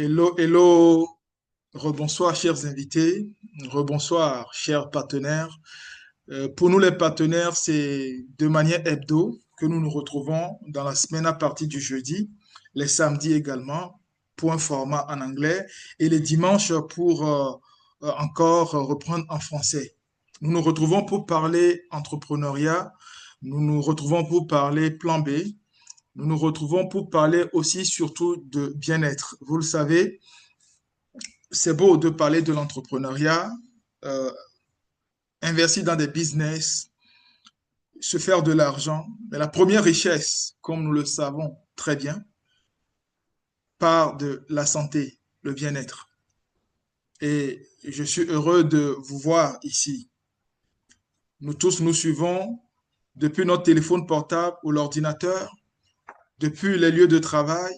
Hello, hello, rebonsoir chers invités, rebonsoir chers partenaires. Pour nous les partenaires, c'est de manière hebdo que nous nous retrouvons dans la semaine à partir du jeudi, les samedis également pour un format en anglais et les dimanches pour encore reprendre en français. Nous nous retrouvons pour parler entrepreneuriat, nous nous retrouvons pour parler plan B, nous nous retrouvons pour parler aussi surtout de bien-être. Vous le savez, c'est beau de parler de l'entrepreneuriat, euh, investir dans des business, se faire de l'argent. Mais la première richesse, comme nous le savons très bien, part de la santé, le bien-être. Et je suis heureux de vous voir ici. Nous tous nous suivons depuis notre téléphone portable ou l'ordinateur, depuis les lieux de travail.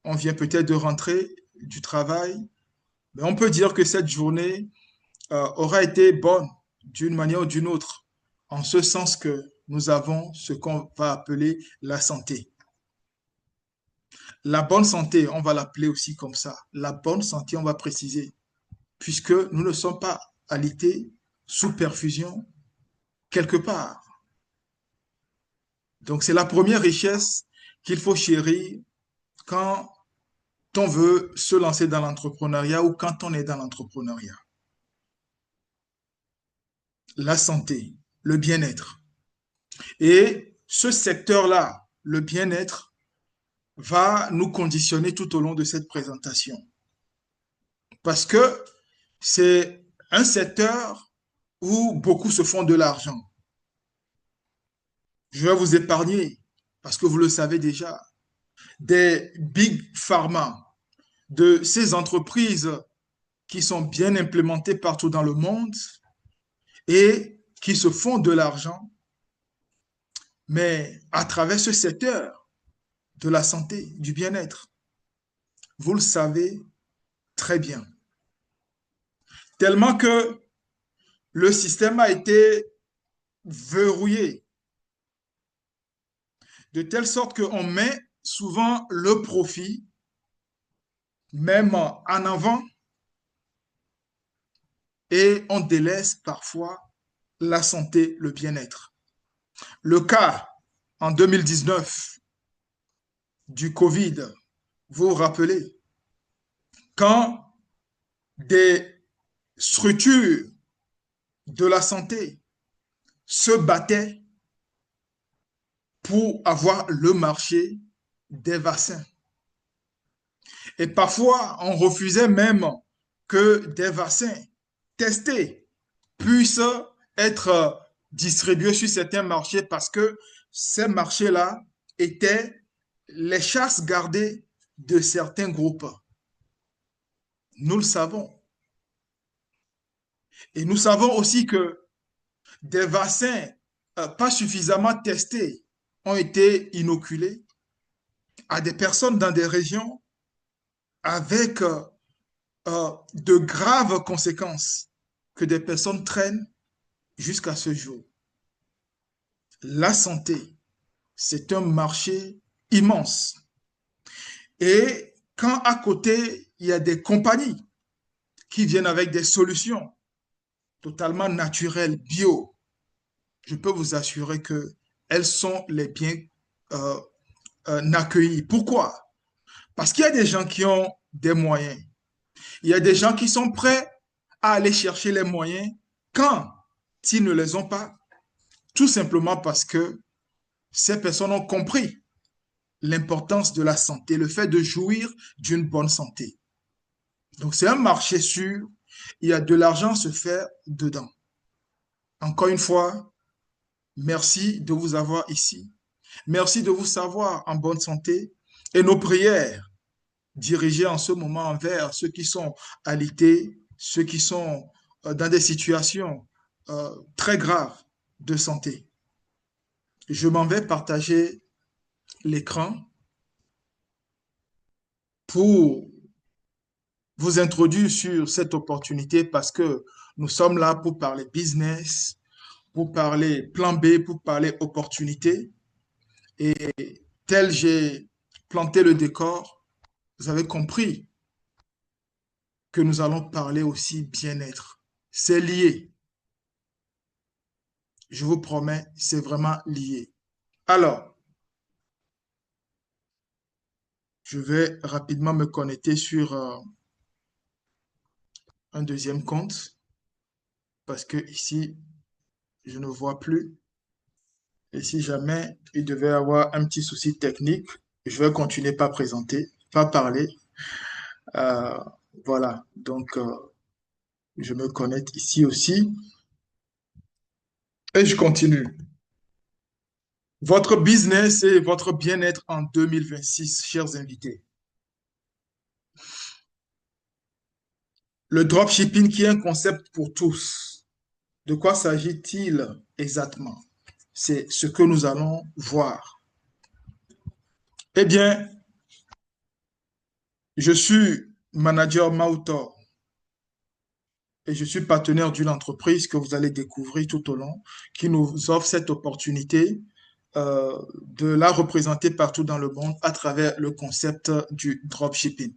On vient peut-être de rentrer du travail, mais on peut dire que cette journée aura été bonne d'une manière ou d'une autre, en ce sens que nous avons ce qu'on va appeler la santé. La bonne santé, on va l'appeler aussi comme ça. La bonne santé, on va préciser, puisque nous ne sommes pas alités sous perfusion quelque part. Donc, c'est la première richesse qu'il faut chérir quand on veut se lancer dans l'entrepreneuriat ou quand on est dans l'entrepreneuriat. La santé, le bien-être. Et ce secteur-là, le bien-être, va nous conditionner tout au long de cette présentation. Parce que c'est un secteur où beaucoup se font de l'argent. Je vais vous épargner, parce que vous le savez déjà, des big pharma, de ces entreprises qui sont bien implémentées partout dans le monde et qui se font de l'argent, mais à travers ce secteur de la santé, du bien-être. Vous le savez très bien. Tellement que le système a été verrouillé, de telle sorte qu'on met souvent le profit, même en avant, et on délaisse parfois la santé, le bien-être. Le cas en 2019 du Covid, vous vous rappelez, quand des structures de la santé se battaient pour avoir le marché des vaccins. Et parfois, on refusait même que des vaccins testés puissent être distribués sur certains marchés parce que ces marchés-là étaient les chasses gardées de certains groupes. Nous le savons. Et nous savons aussi que des vaccins pas suffisamment testés ont été inoculés à des personnes dans des régions avec de graves conséquences que des personnes traînent jusqu'à ce jour. La santé, c'est un marché immense. Et quand à côté, il y a des compagnies qui viennent avec des solutions totalement naturelles, bio, je peux vous assurer que elles sont les bien euh, accueillies. Pourquoi? Parce qu'il y a des gens qui ont des moyens. Il y a des gens qui sont prêts à aller chercher les moyens quand ils ne les ont pas, tout simplement parce que ces personnes ont compris l'importance de la santé, le fait de jouir d'une bonne santé. Donc, c'est un marché sûr. Il y a de l'argent à se faire dedans. Encore une fois, merci de vous avoir ici. Merci de vous savoir en bonne santé. Et nos prières dirigées en ce moment envers ceux qui sont alités, ceux qui sont dans des situations très graves de santé. Je m'en vais partager l'écran pour vous introduire sur cette opportunité parce que nous sommes là pour parler business, pour parler plan B, pour parler opportunité. Et tel j'ai planté le décor, vous avez compris que nous allons parler aussi bien-être. C'est lié. Je vous promets, c'est vraiment lié. Alors, je vais rapidement me connecter sur un deuxième compte parce que ici, je ne vois plus. Et si jamais il devait y avoir un petit souci technique, je vais continuer par présenter, pas parler. Euh, voilà, donc je me connecte ici aussi et je continue. Votre business et votre bien-être en 2026, chers invités. Le dropshipping qui est un concept pour tous. De quoi s'agit-il exactement? C'est ce que nous allons voir. Eh bien, je suis manager Mautor et je suis partenaire d'une entreprise que vous allez découvrir tout au long, qui nous offre cette opportunité de la représenter partout dans le monde à travers le concept du dropshipping.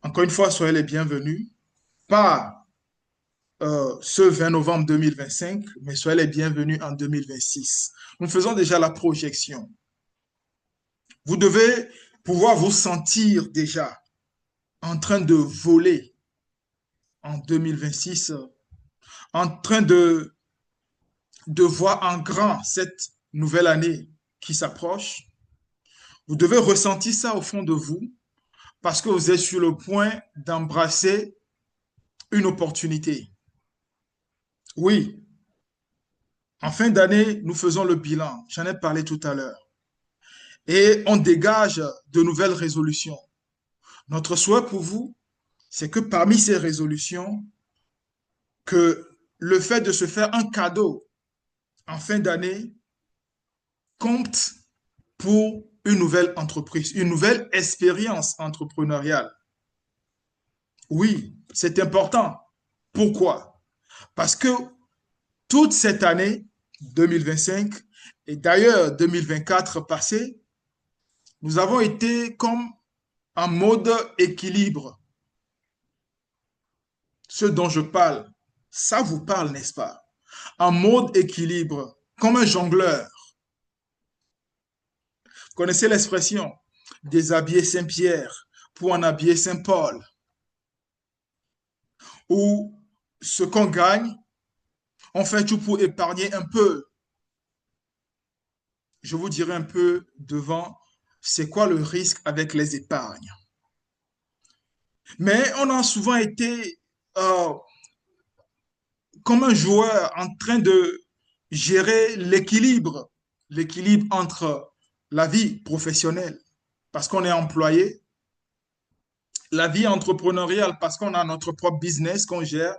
Encore une fois, soyez les bienvenus. Pas ce 20 novembre 2025, mais soyez les bienvenus en 2026. Nous faisons déjà la projection. Vous devez pouvoir vous sentir déjà en train de voler en 2026, en train de voir en grand cette nouvelle année qui s'approche. Vous devez ressentir ça au fond de vous parce que vous êtes sur le point d'embrasser une opportunité. Oui, en fin d'année, nous faisons le bilan. J'en ai parlé tout à l'heure. Et on dégage de nouvelles résolutions. Notre souhait pour vous, c'est que parmi ces résolutions, que le fait de se faire un cadeau en fin d'année compte pour une nouvelle entreprise, une nouvelle expérience entrepreneuriale. Oui, c'est important. Pourquoi? Parce que toute cette année 2025 et d'ailleurs 2024 passé, nous avons été comme en mode équilibre. Ce dont je parle, ça vous parle, n'est-ce pas? En mode équilibre, comme un jongleur. Vous connaissez l'expression déshabiller Saint-Pierre pour en habiller Saint-Paul, où ce qu'on gagne, on fait tout pour épargner un peu. Je vous dirai un peu devant, c'est quoi le risque avec les épargnes. Mais on a souvent été euh, comme un joueur en train de gérer l'équilibre entre la vie professionnelle, parce qu'on est employé, la vie entrepreneuriale, parce qu'on a notre propre business qu'on gère,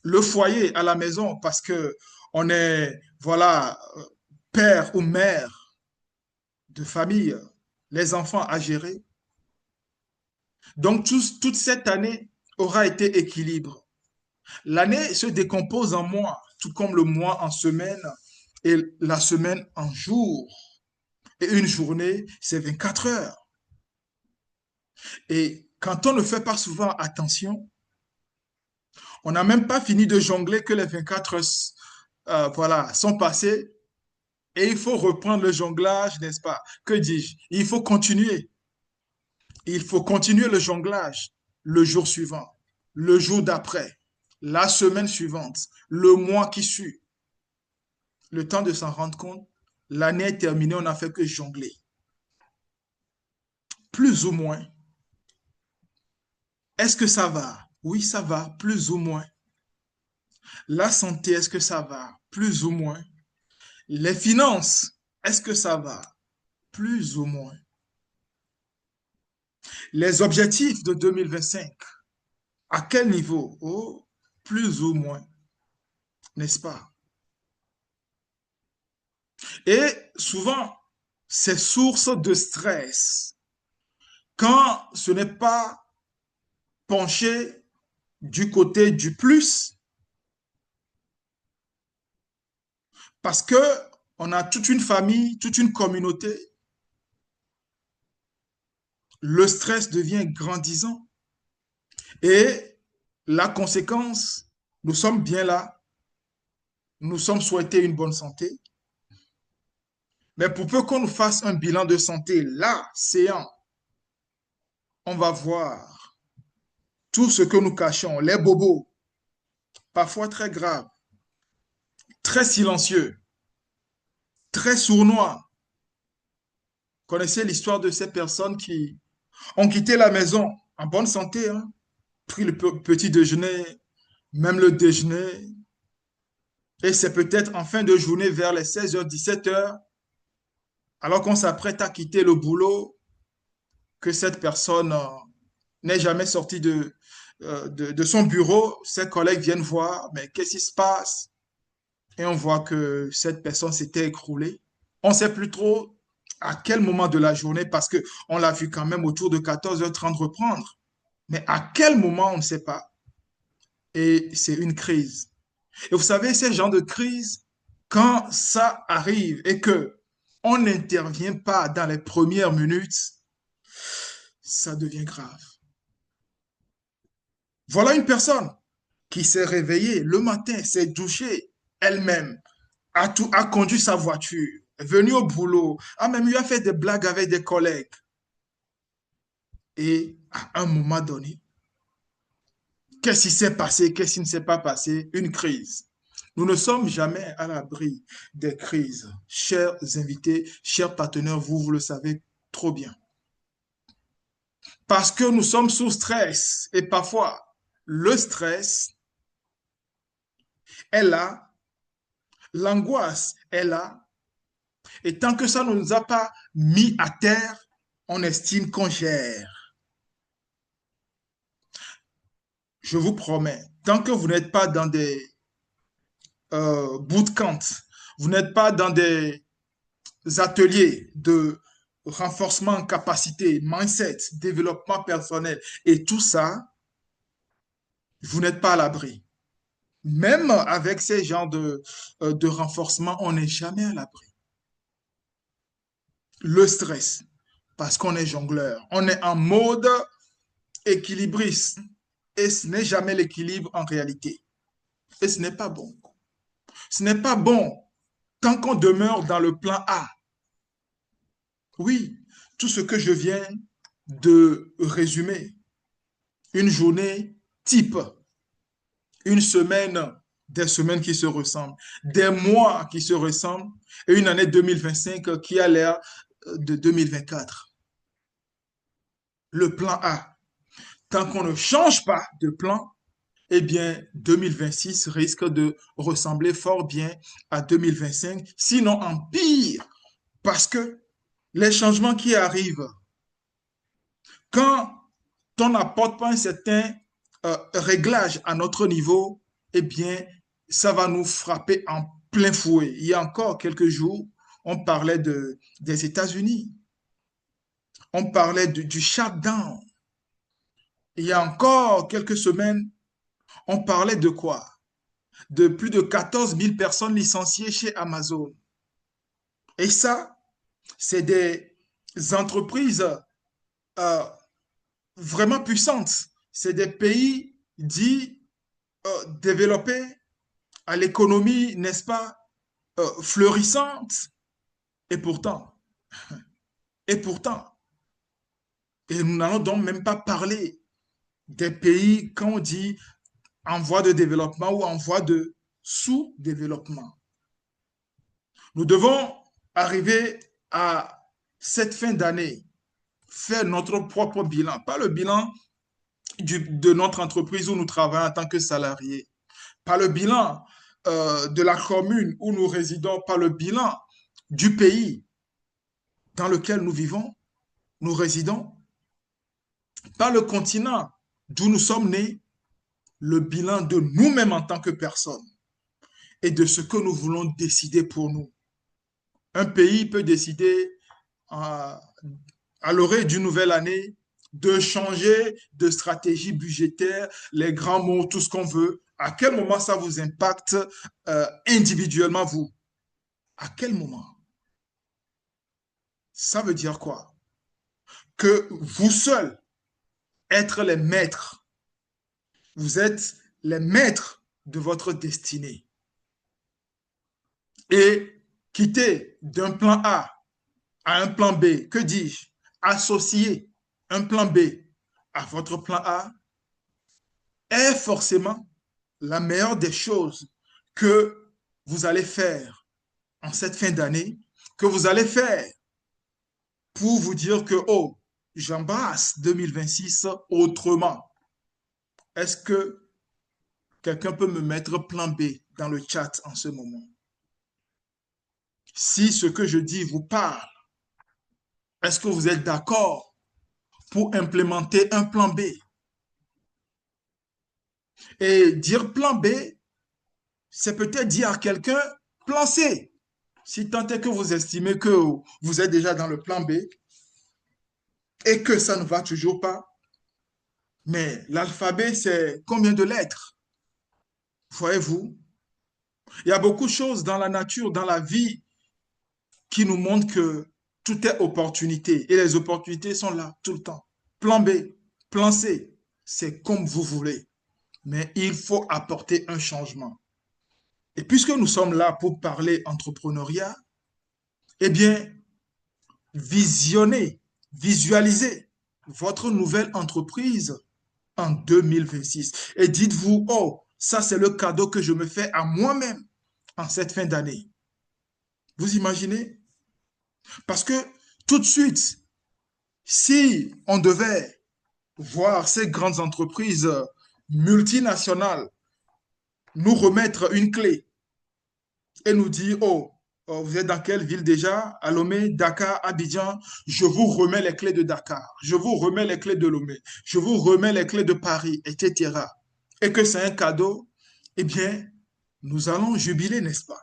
le foyer à la maison, parce que on est, voilà, père ou mère de famille, les enfants à gérer. Donc, toute cette année aura été équilibre. L'année se décompose en mois, tout comme le mois en semaine et la semaine en jours. Et une journée, c'est 24 heures. Et quand on ne fait pas souvent attention, on n'a même pas fini de jongler que les 24 heures voilà, sont passées et il faut reprendre le jonglage, n'est-ce pas? Que dis-je? Il faut continuer. Il faut continuer le jonglage le jour suivant, le jour d'après, la semaine suivante, le mois qui suit. Le temps de s'en rendre compte, l'année est terminée, on n'a fait que jongler. Plus ou moins. Est-ce que ça va? Oui, ça va, plus ou moins. La santé, est-ce que ça va? Plus ou moins. Les finances, est-ce que ça va? Plus ou moins. Les objectifs de 2025, à quel niveau? Oh, plus ou moins, n'est-ce pas? Et souvent, c'est source de stress quand ce n'est pas penché du côté du plus, parce que on a toute une famille, toute une communauté le stress devient grandissant et la conséquence, nous sommes bien là, nous sommes souhaités une bonne santé, mais pour peu qu'on nous fasse un bilan de santé là, séant, on va voir tout ce que nous cachons, les bobos, parfois très graves, très silencieux, très sournois. Connaissez l'histoire de ces personnes qui ont quitté la maison en bonne santé, hein, pris le petit déjeuner, même le déjeuner, et c'est peut-être en fin de journée vers les 16h, 17h, alors qu'on s'apprête à quitter le boulot, que cette personne n'est jamais sortie de son bureau. Ses collègues viennent voir, mais qu'est-ce qui se passe? Et on voit que cette personne s'était écroulée. On ne sait plus trop à quel moment de la journée, parce que on l'a vu quand même autour de 14h30 reprendre. Mais à quel moment, on ne sait pas. Et c'est une crise. Et vous savez, ces genres de crise, quand ça arrive et que on n'intervient pas dans les premières minutes, ça devient grave. Voilà une personne qui s'est réveillée le matin, s'est douchée elle-même, a conduit sa voiture, est venue au boulot, a même eu à faire des blagues avec des collègues. Et à un moment donné, qu'est-ce qui s'est passé? Qu'est-ce qui ne s'est pas passé? Une crise. Nous ne sommes jamais à l'abri des crises. Chers invités, chers partenaires, vous le savez trop bien. Parce que nous sommes sous stress et parfois le stress est là, l'angoisse est là, et tant que ça ne nous a pas mis à terre, on estime qu'on gère. Je vous promets, tant que vous n'êtes pas dans des bootcamps, vous n'êtes pas dans des ateliers de renforcement en capacité, mindset, développement personnel et tout ça, vous n'êtes pas à l'abri. Même avec ces genres de renforcement, on n'est jamais à l'abri. Le stress, parce qu'on est jongleur, on est en mode équilibriste et ce n'est jamais l'équilibre en réalité. Et ce n'est pas bon. Ce n'est pas bon tant qu'on demeure dans le plan A. Oui, tout ce que je viens de résumer, une journée type, une semaine, des semaines qui se ressemblent, des mois qui se ressemblent et une année 2025 qui a l'air de 2024. Le plan A. Tant qu'on ne change pas de plan, eh bien, 2026 risque de ressembler fort bien à 2025, sinon en pire, parce que les changements qui arrivent, quand on n'apporte pas un certain réglage à notre niveau, eh bien, ça va nous frapper en plein fouet. Il y a encore quelques jours, on parlait des États-Unis, on parlait du shutdown. Il y a encore quelques semaines, on parlait de quoi? De plus de 14 000 personnes licenciées chez Amazon. Et ça, c'est des entreprises euh, vraiment puissantes. C'est des pays dits développés à l'économie, n'est-ce pas, fleurissante. Et pourtant, et pourtant, et nous n'allons donc même pas parler des pays, quand on dit en voie de développement ou en voie de sous-développement. Nous devons arriver à cette fin d'année, faire notre propre bilan, pas le bilan de notre entreprise où nous travaillons en tant que salariés, pas le bilan de la commune où nous résidons, pas le bilan du pays dans lequel nous vivons, nous résidons, pas le continent d'où nous sommes nés, le bilan de nous-mêmes en tant que personnes et de ce que nous voulons décider pour nous. Un pays peut décider à, à l'orée d'une nouvelle année de changer de stratégie budgétaire, les grands mots, tout ce qu'on veut. À quel moment ça vous impacte individuellement, vous? À quel moment? Ça veut dire quoi? que vous seuls êtes les maîtres. Vous êtes les maîtres de votre destinée. Et quitter d'un plan A à un plan B, que dis-je, associer un plan B à votre plan A est forcément la meilleure des choses que vous allez faire en cette fin d'année, que vous allez faire pour vous dire que, oh, j'embrasse 2026 autrement. Est-ce que quelqu'un peut me mettre plan B dans le chat en ce moment? Si ce que je dis vous parle, est-ce que vous êtes d'accord pour implémenter un plan B? Et dire plan B, c'est peut-être dire à quelqu'un plan C. Si tant est que vous estimez que vous êtes déjà dans le plan B et que ça ne va toujours pas, mais l'alphabet, c'est combien de lettres? Voyez-vous, il y a beaucoup de choses dans la nature, dans la vie, qui nous montrent que tout est opportunité et les opportunités sont là tout le temps. Plan B, plan C, c'est comme vous voulez, mais il faut apporter un changement. Et puisque nous sommes là pour parler entrepreneuriat, eh bien, visionnez, visualisez votre nouvelle entreprise en 2026 et dites-vous, oh, ça c'est le cadeau que je me fais à moi-même en cette fin d'année. Vous imaginez? Parce que tout de suite, si on devait voir ces grandes entreprises multinationales nous remettre une clé et nous dire, oh, vous êtes dans quelle ville déjà? À Lomé, Dakar, Abidjan, je vous remets les clés de Dakar, je vous remets les clés de Lomé, je vous remets les clés de Paris, etc. Et que c'est un cadeau, eh bien, nous allons jubiler, n'est-ce pas?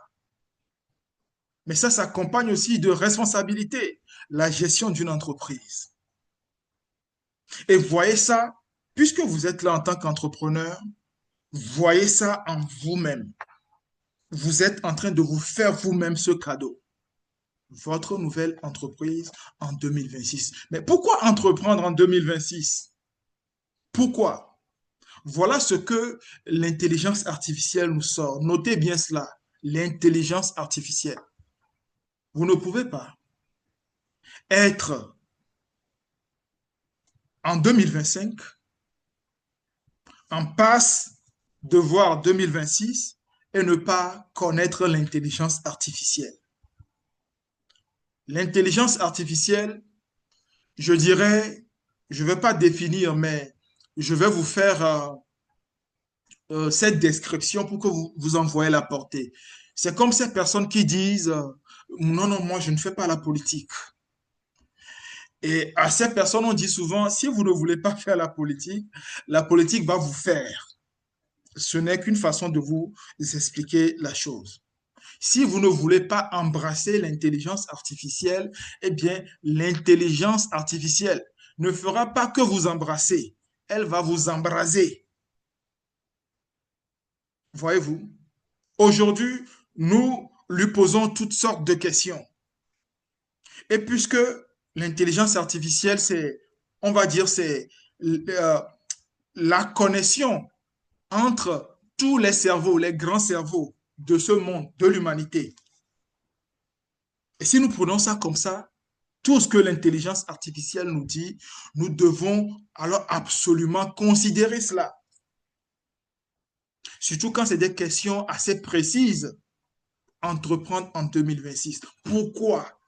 Mais ça s'accompagne aussi de responsabilité, la gestion d'une entreprise. Et voyez ça, puisque vous êtes là en tant qu'entrepreneur, voyez ça en vous-même. Vous êtes en train de vous faire vous-même ce cadeau. Votre nouvelle entreprise en 2026. Mais pourquoi entreprendre en 2026? Pourquoi? Voilà ce que l'intelligence artificielle nous sort. Notez bien cela, l'intelligence artificielle. Vous ne pouvez pas être en 2025 en passe de voir 2026 et ne pas connaître l'intelligence artificielle. L'intelligence artificielle, je dirais, je ne vais pas définir, mais je vais vous faire cette description pour que vous en voyez la portée. C'est comme ces personnes qui disent, non, non, moi, je ne fais pas la politique. Et à ces personnes, on dit souvent, si vous ne voulez pas faire la politique va vous faire. Ce n'est qu'une façon de vous expliquer la chose. Si vous ne voulez pas embrasser l'intelligence artificielle, eh bien, l'intelligence artificielle ne fera pas que vous embrasser, elle va vous embraser. Voyez-vous? Aujourd'hui, nous lui posons toutes sortes de questions. Et puisque l'intelligence artificielle, c'est, on va dire, c'est la connexion entre tous les cerveaux, les grands cerveaux de ce monde, de l'humanité. Et si nous prenons ça comme ça, tout ce que l'intelligence artificielle nous dit, nous devons alors absolument considérer cela. Surtout quand c'est des questions assez précises. Entreprendre en 2026. Pourquoi?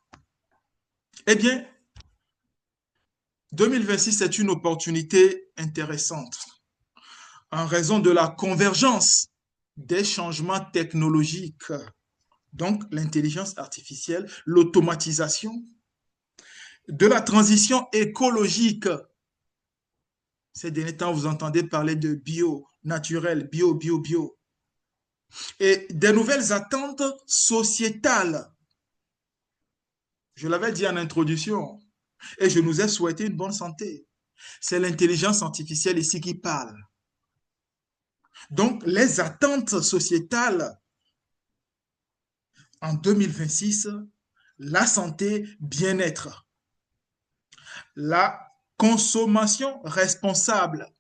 Eh bien, 2026, c'est une opportunité intéressante en raison de la convergence des changements technologiques, donc l'intelligence artificielle, l'automatisation, de la transition écologique. Ces derniers temps, vous entendez parler de bio, naturel, bio. Et des nouvelles attentes sociétales. Je l'avais dit en introduction, et je nous ai souhaité une bonne santé. C'est l'intelligence artificielle ici qui parle. Donc, les attentes sociétales en 2026, la santé, bien-être, la Consommation responsable.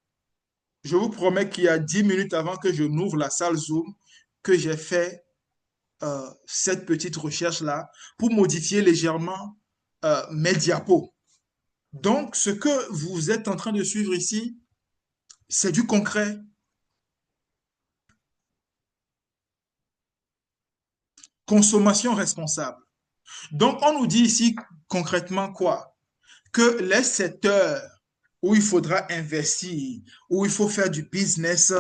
Je vous promets qu'il y a 10 minutes avant que je n'ouvre la salle Zoom, que j'ai fait cette petite recherche-là pour modifier légèrement mes diapos. Donc, ce que vous êtes en train de suivre ici, c'est du concret. Consommation responsable. Donc, on nous dit ici concrètement quoi? Que les secteurs où il faudra investir, où il faut faire du business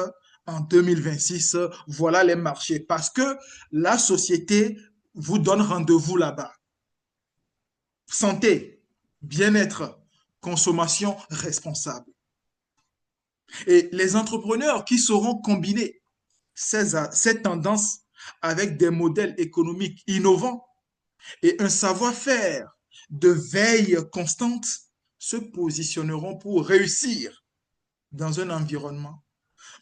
en 2026, voilà les marchés. Parce que la société vous donne rendez-vous là-bas. Santé, bien-être, consommation responsable. Et les entrepreneurs qui sauront combiner ces tendances avec des modèles économiques innovants et un savoir-faire de veille constante se positionneront pour réussir dans un environnement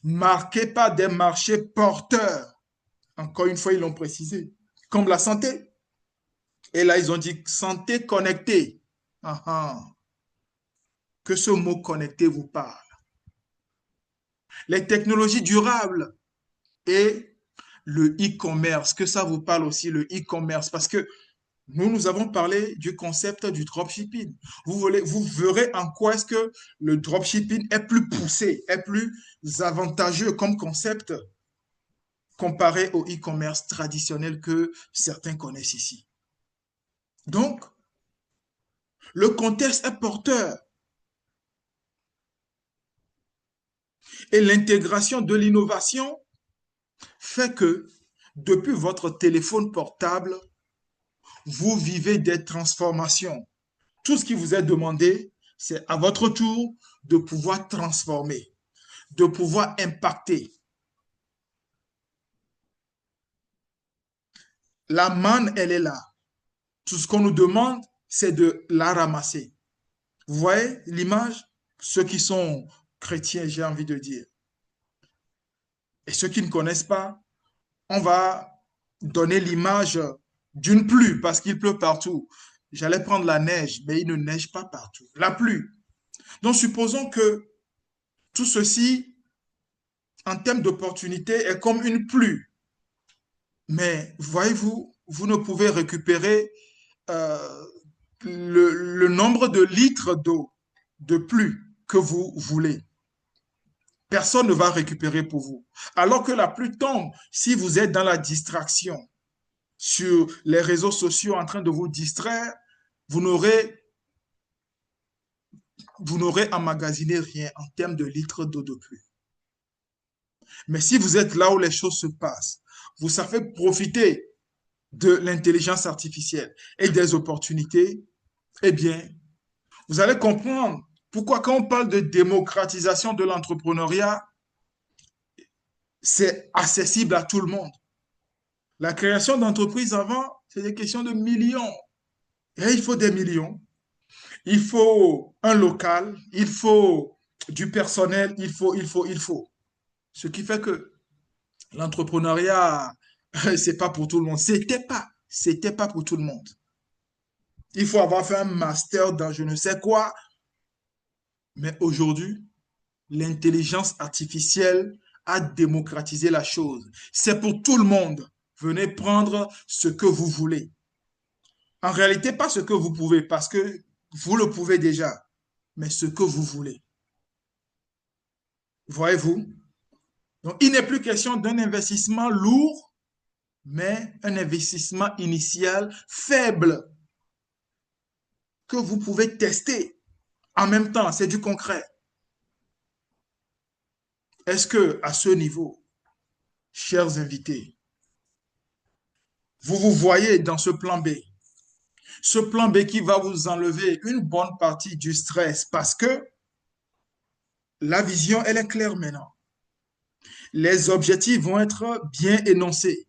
marqué par des marchés porteurs. Encore une fois, ils l'ont précisé, comme la santé. Et là, ils ont dit santé connectée. Ah, ah. Que ce mot connecté vous parle. Les technologies durables et le e-commerce, que ça vous parle aussi, le e-commerce, parce que nous avons parlé du concept du dropshipping. Vous verrez en quoi est-ce que le dropshipping est plus poussé, est plus avantageux comme concept comparé au e-commerce traditionnel que certains connaissent ici. Donc, le contexte est porteur et l'intégration de l'innovation fait que depuis votre téléphone portable, vous vivez des transformations. Tout ce qui vous est demandé, c'est à votre tour de pouvoir transformer, de pouvoir impacter. La manne, elle est là. Tout ce qu'on nous demande, c'est de la ramasser. Vous voyez l'image? Ceux qui sont chrétiens, j'ai envie de dire. Et ceux qui ne connaissent pas, on va donner l'image d'une pluie parce qu'il pleut partout. J'allais prendre la neige, mais il ne neige pas partout. La pluie. Donc, supposons que tout ceci, en termes d'opportunité, est comme une pluie. Mais voyez-vous, vous ne pouvez récupérer euh, le nombre de litres d'eau de pluie que vous voulez. Personne ne va récupérer pour vous. Alors que la pluie tombe, si vous êtes dans la distraction, sur les réseaux sociaux en train de vous distraire, vous n'aurez emmagasiné rien en termes de litres d'eau de pluie. Mais si vous êtes là où les choses se passent, vous savez profiter de l'intelligence artificielle et des opportunités, eh bien, vous allez comprendre pourquoi quand on parle de démocratisation de l'entrepreneuriat, c'est accessible à tout le monde. La création d'entreprises avant, c'est des questions de millions. Et il faut des millions. Il faut un local, il faut du personnel, il faut. Ce qui fait que l'entrepreneuriat, c'est pas pour tout le monde. C'était pas pour tout le monde. Il faut avoir fait un master dans je ne sais quoi. Mais aujourd'hui, l'intelligence artificielle a démocratisé la chose. C'est pour tout le monde. Venez prendre ce que vous voulez. En réalité, pas ce que vous pouvez, parce que vous le pouvez déjà, mais ce que vous voulez. Voyez-vous? Donc, il n'est plus question d'un investissement lourd, mais un investissement initial faible que vous pouvez tester. En même temps, c'est du concret. Est-ce que, à ce niveau, chers invités, vous vous voyez dans ce plan B? Ce plan B qui va vous enlever une bonne partie du stress parce que la vision, elle est claire maintenant. Les objectifs vont être bien énoncés.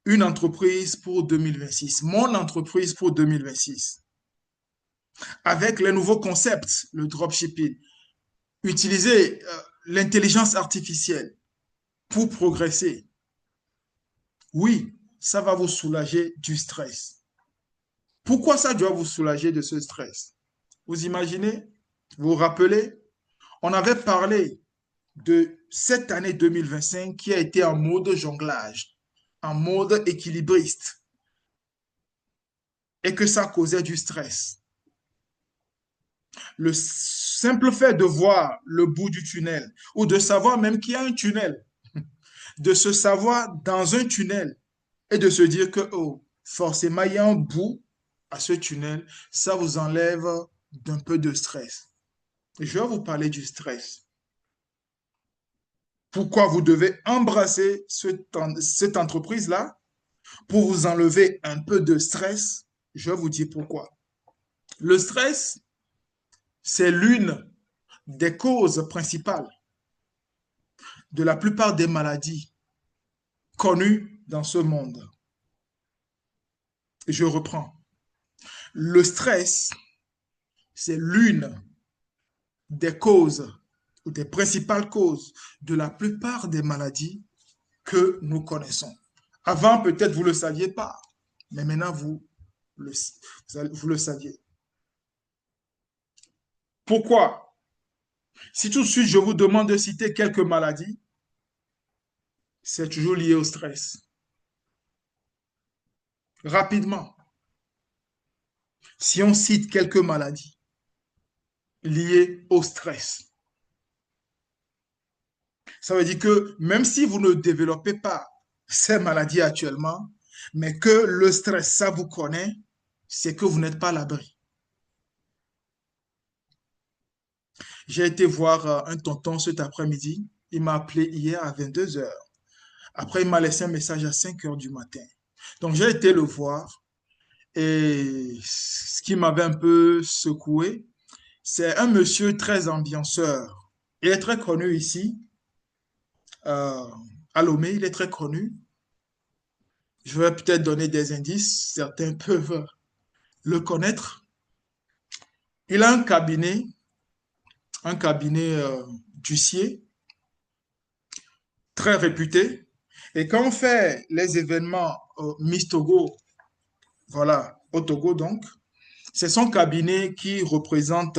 Une entreprise pour 2026, mon entreprise pour 2026. Avec les nouveaux concepts, le dropshipping, utiliser l'intelligence artificielle pour progresser. Oui, ça va vous soulager du stress. Pourquoi ça doit vous soulager de ce stress? Vous imaginez? Vous vous rappelez? On avait parlé de cette année 2025 qui a été en mode jonglage, en mode équilibriste, et que ça causait du stress. Le simple fait de voir le bout du tunnel, ou de savoir même qu'il y a un tunnel, de se savoir dans un tunnel, et de se dire que, oh, forcément, il y a un bout à ce tunnel, ça vous enlève d'un peu de stress. Je vais vous parler du stress. Pourquoi vous devez embrasser cette entreprise-là pour vous enlever un peu de stress? Je vais vous dire pourquoi. Le stress, c'est l'une des causes principales de la plupart des maladies connues dans ce monde. Je reprends. Le stress, c'est l'une des causes ou des principales causes de la plupart des maladies que nous connaissons. Avant, peut-être vous ne le saviez pas, mais maintenant vous le saviez. Pourquoi? Si tout de suite je vous demande de citer quelques maladies, c'est toujours lié au stress. Rapidement, si on cite quelques maladies liées au stress, ça veut dire que même si vous ne développez pas ces maladies actuellement, mais que le stress, ça vous connaît, c'est que vous n'êtes pas à l'abri. J'ai été voir un tonton cet après-midi. Il m'a appelé hier à 22 heures. Après, il m'a laissé un message à 5 heures du matin. Donc, j'ai été le voir et ce qui m'avait un peu secoué, c'est un monsieur très ambianceur. Il est très connu ici, euh, à Lomé, il est très connu. Je vais peut-être donner des indices, certains peuvent le connaître. Il a un cabinet d'huissier très réputé. Et quand on fait les événements Miss Togo, voilà, au Togo donc, c'est son cabinet qui représente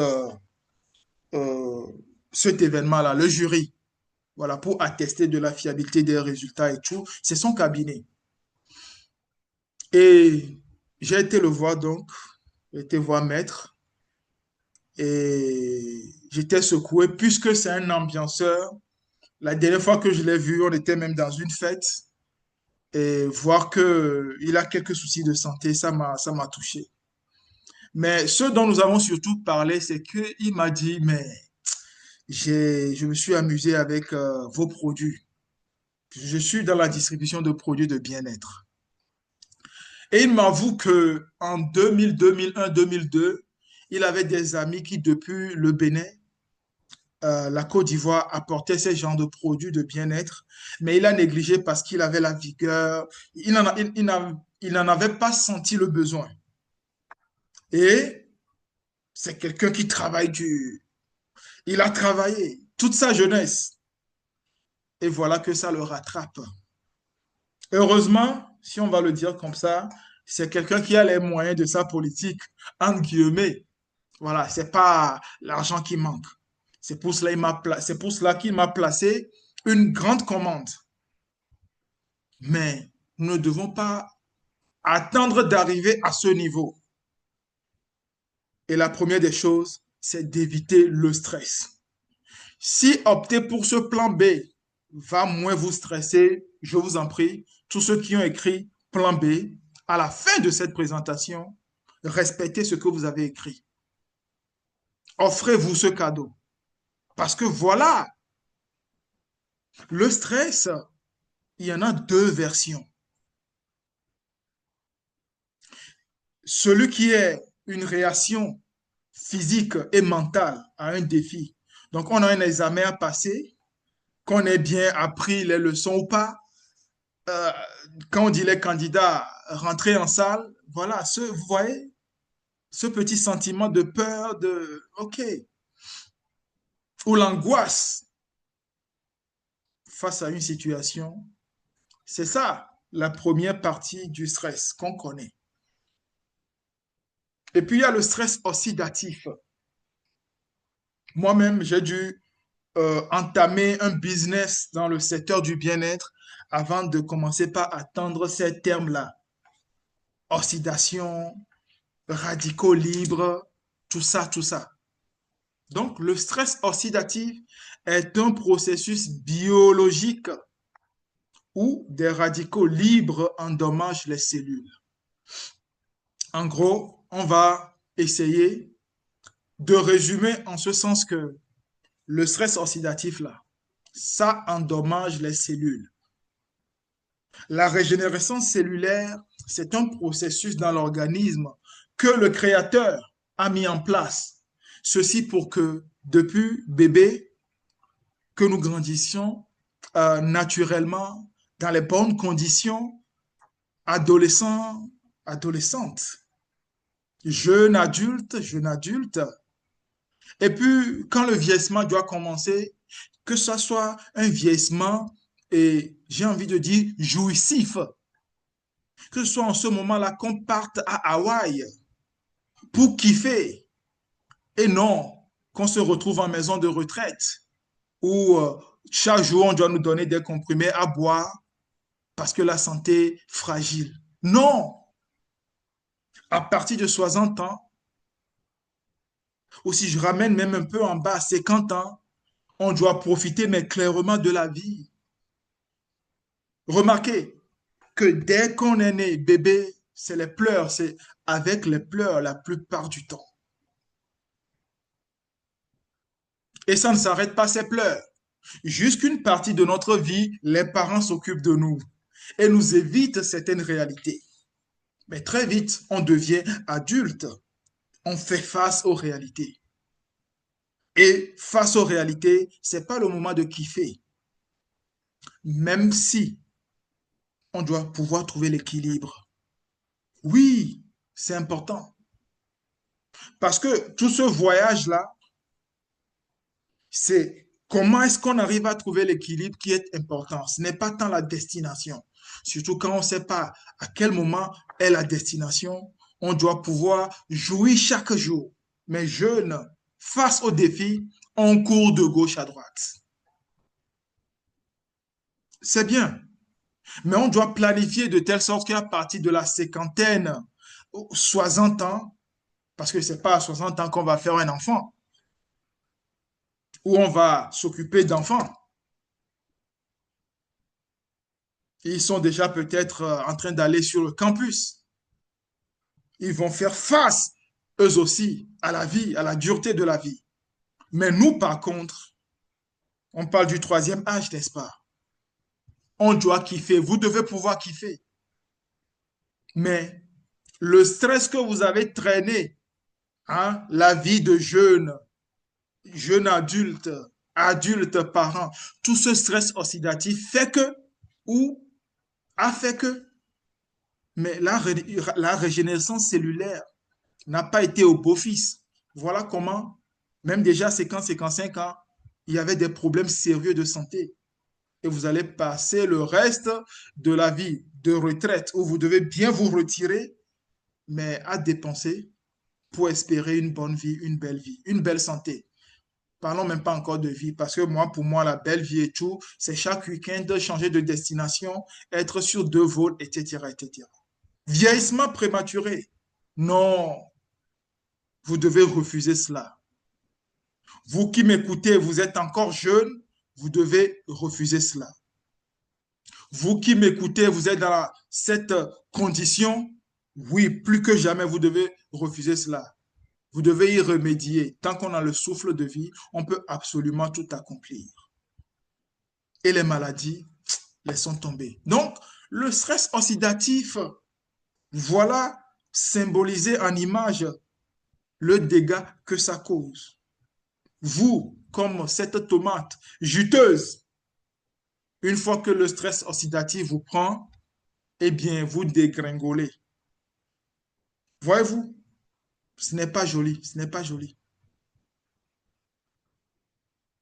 euh, cet événement-là, le jury, voilà, pour attester de la fiabilité des résultats et tout. C'est son cabinet. Et j'ai été le voir donc, j'ai été voir maître, et j'étais secoué puisque c'est un ambianceur. La dernière fois que je l'ai vu, on était même dans une fête et voir qu'il a quelques soucis de santé, ça m'a touché. Mais ce dont nous avons surtout parlé, c'est qu'il m'a dit, mais je me suis amusé avec vos produits. Je suis dans la distribution de produits de bien-être. Et il m'avoue que en 2000, 2001, 2002, il avait des amis qui, depuis le Bénin, la Côte d'Ivoire apportait ce genre de produits de bien-être, mais il a négligé parce qu'il avait la vigueur, il n'en avait pas senti le besoin. Et c'est quelqu'un qui travaille dur. Il a travaillé toute sa jeunesse et voilà que ça le rattrape. Heureusement, si on va le dire comme ça, c'est quelqu'un qui a les moyens de sa politique, entre guillemets. Voilà, c'est pas l'argent qui manque. C'est pour cela qu'il m'a placé une grande commande. Mais nous ne devons pas attendre d'arriver à ce niveau. Et la première des choses, c'est d'éviter le stress. Si opter pour ce plan B va moins vous stresser, je vous en prie, tous ceux qui ont écrit plan B, à la fin de cette présentation, respectez ce que vous avez écrit. Offrez-vous ce cadeau. Parce que voilà, le stress, il y en a deux versions. Celui qui est une réaction physique et mentale à un défi. Donc, on a un examen à passer, qu'on ait bien appris les leçons ou pas. Euh, Quand on dit les candidats rentrer en salle, voilà, vous voyez, ce petit sentiment de peur, de OK, ou l'angoisse face à une situation, c'est ça la première partie du stress qu'on connaît. Et puis il y a le stress oxydatif. Moi-même, j'ai dû entamer un business dans le secteur du bien-être avant de commencer par attendre ces termes-là. Oxydation, radicaux libres, tout ça, tout ça. Donc, le stress oxydatif est un processus biologique où des radicaux libres endommagent les cellules. En gros, on va essayer de résumer en ce sens que le stress oxydatif, là, ça endommage les cellules. La régénérescence cellulaire, c'est un processus dans l'organisme que le créateur a mis en place. Ceci pour que depuis bébé, que nous grandissions naturellement dans les bonnes conditions, adolescents, adolescentes, jeunes adultes. Et puis, quand le vieillissement doit commencer, que ce soit un vieillissement, et j'ai envie de dire jouissif, que ce soit en ce moment-là qu'on parte à Hawaï pour kiffer, et non qu'on se retrouve en maison de retraite, où chaque jour on doit nous donner des comprimés à boire parce que la santé est fragile. Non, à partir de 60 ans, ou si je ramène même un peu en bas à 50 ans, on doit profiter mais clairement de la vie. Remarquez que dès qu'on est né, bébé, c'est les pleurs, c'est avec les pleurs la plupart du temps. Et ça ne s'arrête pas ces pleurs. Jusqu'une partie de notre vie, les parents s'occupent de nous et nous évitent certaines réalités. Mais très vite, on devient adulte, on fait face aux réalités. Et face aux réalités, c'est pas le moment de kiffer, même si on doit pouvoir trouver l'équilibre. Oui, c'est important. Parce que tout ce voyage-là, c'est comment est-ce qu'on arrive à trouver l'équilibre qui est important. Ce n'est pas tant la destination. Surtout quand on ne sait pas à quel moment est la destination, on doit pouvoir jouir chaque jour. Mais jeunes, face aux défis, on court de gauche à droite. C'est bien, mais on doit planifier de telle sorte qu'à partir de la cinquantaine, 60 ans, parce que ce n'est pas à 60 ans qu'on va faire un enfant, ou on va s'occuper d'enfants. Ils sont déjà peut-être en train d'aller sur le campus. Ils vont faire face, eux aussi, à la vie, à la dureté de la vie. Mais nous, par contre, on parle du troisième âge, n'est-ce pas? On doit kiffer. Vous devez pouvoir kiffer. Mais le stress que vous avez traîné, hein, la vie de jeune adulte, adulte parent, tout ce stress oxydatif fait que, ou a fait que, mais la régénérescence cellulaire n'a pas été au beau-fils. Voilà comment, même déjà à 55 ans, il y avait des problèmes sérieux de santé. Et vous allez passer le reste de la vie de retraite où vous devez bien vous retirer, mais à dépenser pour espérer une bonne vie, une belle santé. Parlons même pas encore de vie, parce que moi, pour moi, la belle vie et tout, c'est chaque week-end changer de destination, être sur deux vols, etc., etc. Vieillissement prématuré. Non, vous devez refuser cela. Vous qui m'écoutez, vous êtes encore jeune, vous devez refuser cela. Vous qui m'écoutez, vous êtes dans cette condition, oui, plus que jamais, vous devez refuser cela. Vous devez y remédier. Tant qu'on a le souffle de vie, on peut absolument tout accomplir. Et les maladies, laissons tomber. Donc, le stress oxydatif, voilà symbolisé en image le dégât que ça cause. Vous, comme cette tomate juteuse, une fois que le stress oxydatif vous prend, eh bien, vous dégringolez. Voyez-vous, ce n'est pas joli, ce n'est pas joli.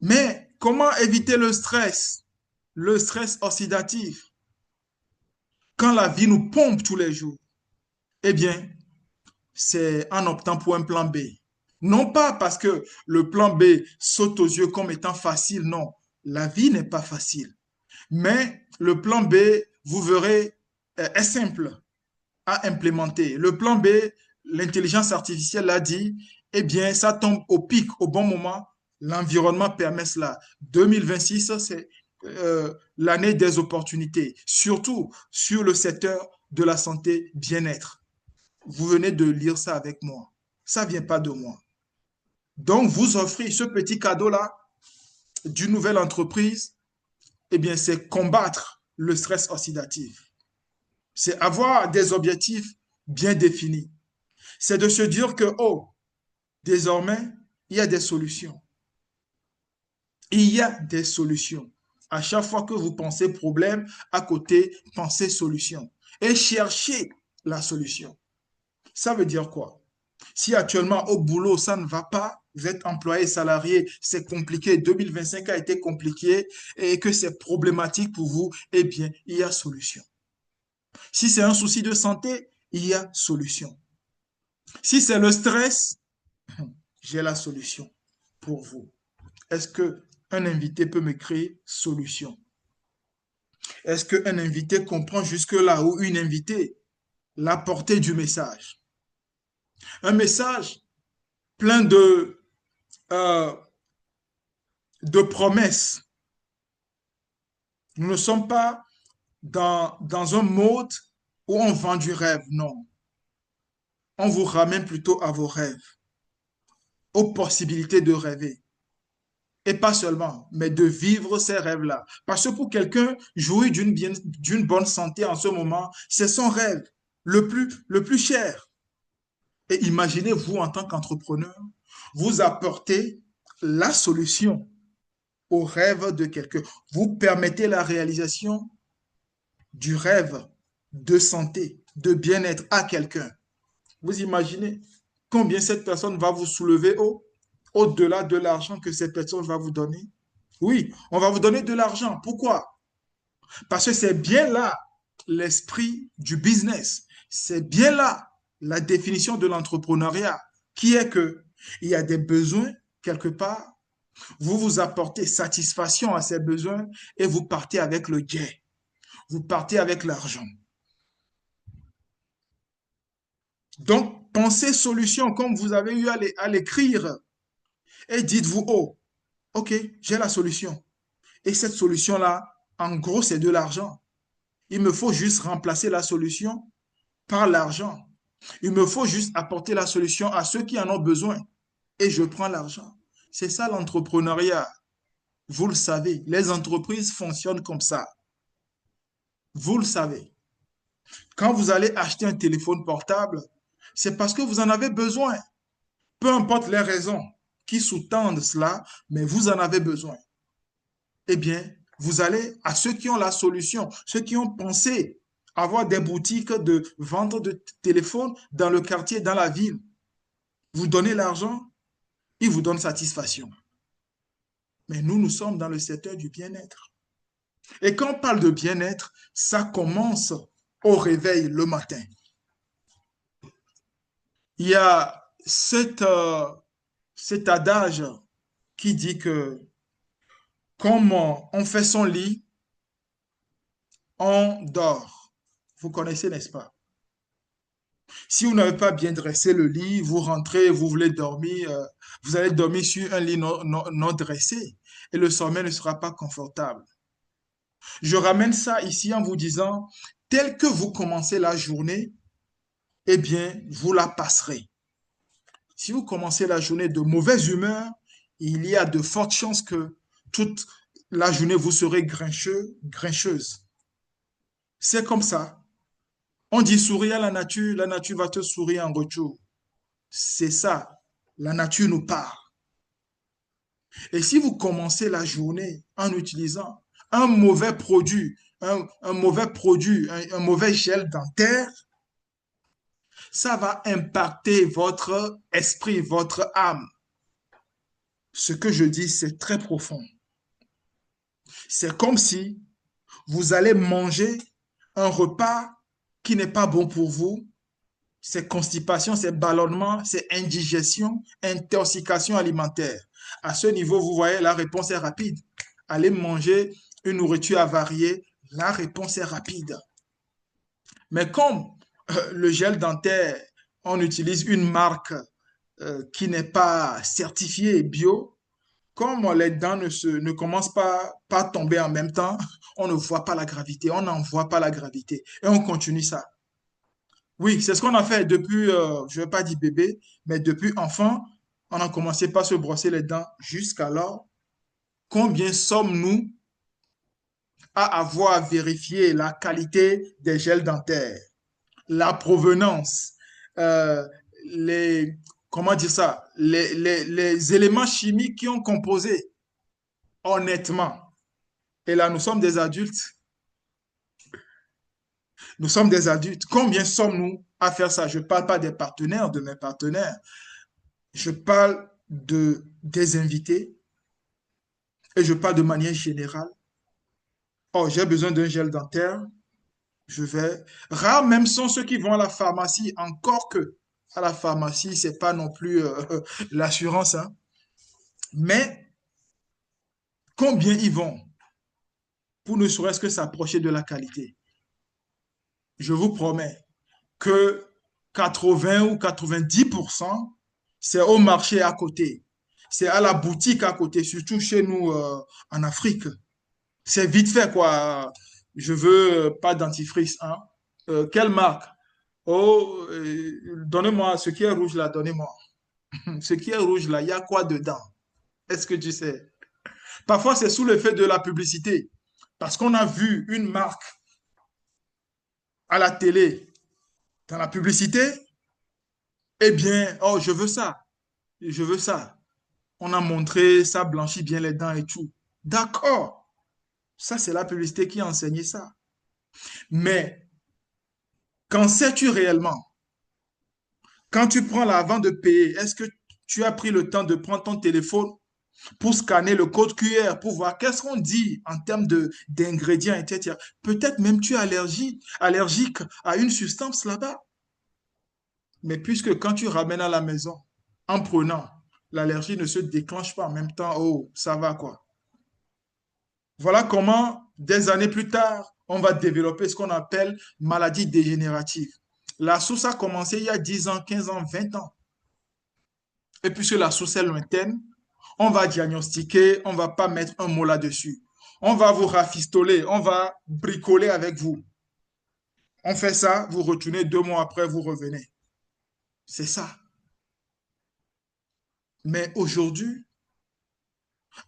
Mais comment éviter le stress oxydatif, quand la vie nous pompe tous les jours? Eh bien, c'est en optant pour un plan B. Non pas parce que le plan B saute aux yeux comme étant facile, non. La vie n'est pas facile. Mais le plan B, vous verrez, est simple à implémenter. Le plan B, l'intelligence artificielle l'a dit, eh bien, ça tombe au pic, au bon moment. L'environnement permet cela. 2026, c'est l'année des opportunités, surtout sur le secteur de la santé bien-être. Vous venez de lire ça avec moi. Ça ne vient pas de moi. Donc, vous offrez ce petit cadeau-là d'une nouvelle entreprise, eh bien, c'est combattre le stress oxydatif. C'est avoir des objectifs bien définis. C'est de se dire que, oh, désormais, il y a des solutions. Il y a des solutions. À chaque fois que vous pensez problème, à côté, pensez solution. Et cherchez la solution. Ça veut dire quoi? Si actuellement au boulot, ça ne va pas, vous êtes employé, salarié, c'est compliqué, 2025 a été compliqué et que c'est problématique pour vous, eh bien, il y a solution. Si c'est un souci de santé, il y a solution. Si c'est le stress, j'ai la solution pour vous. Est-ce qu'un invité peut m'écrire solution? Est-ce qu'un invité comprend jusque-là ou une invitée la portée du message? Un message plein euh, de promesses. Nous ne sommes pas dans un mode où on vend du rêve, non. On vous ramène plutôt à vos rêves, aux possibilités de rêver. Et pas seulement, mais de vivre ces rêves-là. Parce que pour quelqu'un, jouir d'une bonne santé en ce moment, c'est son rêve le plus cher. Et imaginez, vous, en tant qu'entrepreneur, vous apportez la solution au rêve de quelqu'un. Vous permettez la réalisation du rêve de santé, de bien-être à quelqu'un. Vous imaginez combien cette personne va vous soulever au-delà de l'argent que cette personne va vous donner? Oui, on va vous donner de l'argent. Pourquoi? Parce que c'est bien là l'esprit du business. C'est bien là la définition de l'entrepreneuriat, qui est que il y a des besoins quelque part, vous vous apportez satisfaction à ces besoins et vous partez avec le gain, vous partez avec l'argent. Donc, pensez solution comme vous avez eu à l'écrire et dites-vous, oh, ok, j'ai la solution. Et cette solution-là, en gros, c'est de l'argent. Il me faut juste remplacer la solution par l'argent. Il me faut juste apporter la solution à ceux qui en ont besoin. Et je prends l'argent. C'est ça l'entrepreneuriat. Vous le savez, les entreprises fonctionnent comme ça. Vous le savez. Quand vous allez acheter un téléphone portable, c'est parce que vous en avez besoin. Peu importe les raisons qui sous-tendent cela, mais vous en avez besoin. Eh bien, vous allez à ceux qui ont la solution, ceux qui ont pensé avoir des boutiques de vente de téléphones dans le quartier, dans la ville. Vous donnez l'argent, ils vous donnent satisfaction. Mais nous sommes dans le secteur du bien-être. Et quand on parle de bien-être, ça commence au réveil le matin. Il y a cet adage qui dit que comme on fait son lit, on dort. Vous connaissez, n'est-ce pas? Si vous n'avez pas bien dressé le lit, vous rentrez, vous voulez dormir, vous allez dormir sur un lit non dressé et le sommeil ne sera pas confortable. Je ramène ça ici en vous disant, tel que vous commencez la journée, eh bien, vous la passerez. Si vous commencez la journée de mauvaise humeur, il y a de fortes chances que toute la journée, vous serez grincheux, grincheuse. C'est comme ça. On dit sourire à la nature va te sourire en retour. C'est ça. La nature nous parle. Et si vous commencez la journée en utilisant un mauvais produit, un mauvais produit, un mauvais gel dentaire, ça va impacter votre esprit, votre âme. Ce que je dis, c'est très profond. C'est comme si vous allez manger un repas qui n'est pas bon pour vous c'est constipation, c'est ballonnement, c'est indigestion, intoxication alimentaire. À ce niveau, vous voyez, la réponse est rapide. Allez manger une nourriture avariée, la réponse est rapide. Mais comme le gel dentaire, on utilise une marque qui n'est pas certifiée bio, comme les dents ne commencent pas à tomber en même temps, on ne voit pas la gravité, on n'en voit pas la gravité. Et on continue ça. Oui, c'est ce qu'on a fait depuis, je ne vais pas dire bébé, mais depuis enfant, on a commencé par se brosser les dents jusqu'alors. Combien sommes-nous à avoir vérifié la qualité des gels dentaires, la provenance, euh, les, comment dire ça, les éléments chimiques qui ont composé, honnêtement. Et là, nous sommes des adultes. Nous sommes des adultes. Combien sommes-nous à faire ça? Je ne parle pas des partenaires, de mes partenaires. Je parle des invités et je parle de manière générale. Oh, j'ai besoin d'un gel dentaire. Je vais. Rares même sont ceux qui vont à la pharmacie, encore que à la pharmacie, c'est pas non plus l'assurance, hein. Mais combien ils vont pour ne serait-ce que s'approcher de la qualité? Je vous promets que 80 ou 90%, c'est au marché à côté. C'est à la boutique à côté, surtout chez nous en Afrique. C'est vite fait, quoi. Je veux pas dentifrice, hein. Quelle marque? Oh, donnez-moi ce qui est rouge là, donnez-moi. Ce qui est rouge là, il y a quoi dedans? Est-ce que tu sais? Parfois, c'est sous l'effet de la publicité. Parce qu'on a vu une marque à la télé, dans la publicité, eh bien, oh, je veux ça. Je veux ça. On a montré, ça blanchit bien les dents et tout. D'accord. Ça, c'est la publicité qui a enseigné ça. Mais qu'en sais-tu réellement? Quand tu prends l'avant de payer, est-ce que tu as pris le temps de prendre ton téléphone pour scanner le code QR, pour voir qu'est-ce qu'on dit en termes d'ingrédients, etc. Peut-être même tu es allergique à une substance là-bas. Mais puisque quand tu ramènes à la maison, en prenant, l'allergie ne se déclenche pas en même temps, oh, ça va quoi. Voilà comment, des années plus tard, on va développer ce qu'on appelle maladie dégénérative. La source a commencé il y a 10 ans, 15 ans, 20 ans. Et puisque la source est lointaine, on va diagnostiquer, on ne va pas mettre un mot là-dessus. On va vous rafistoler, on va bricoler avec vous. On fait ça, vous retournez 2 mois après, vous revenez. C'est ça. Mais aujourd'hui,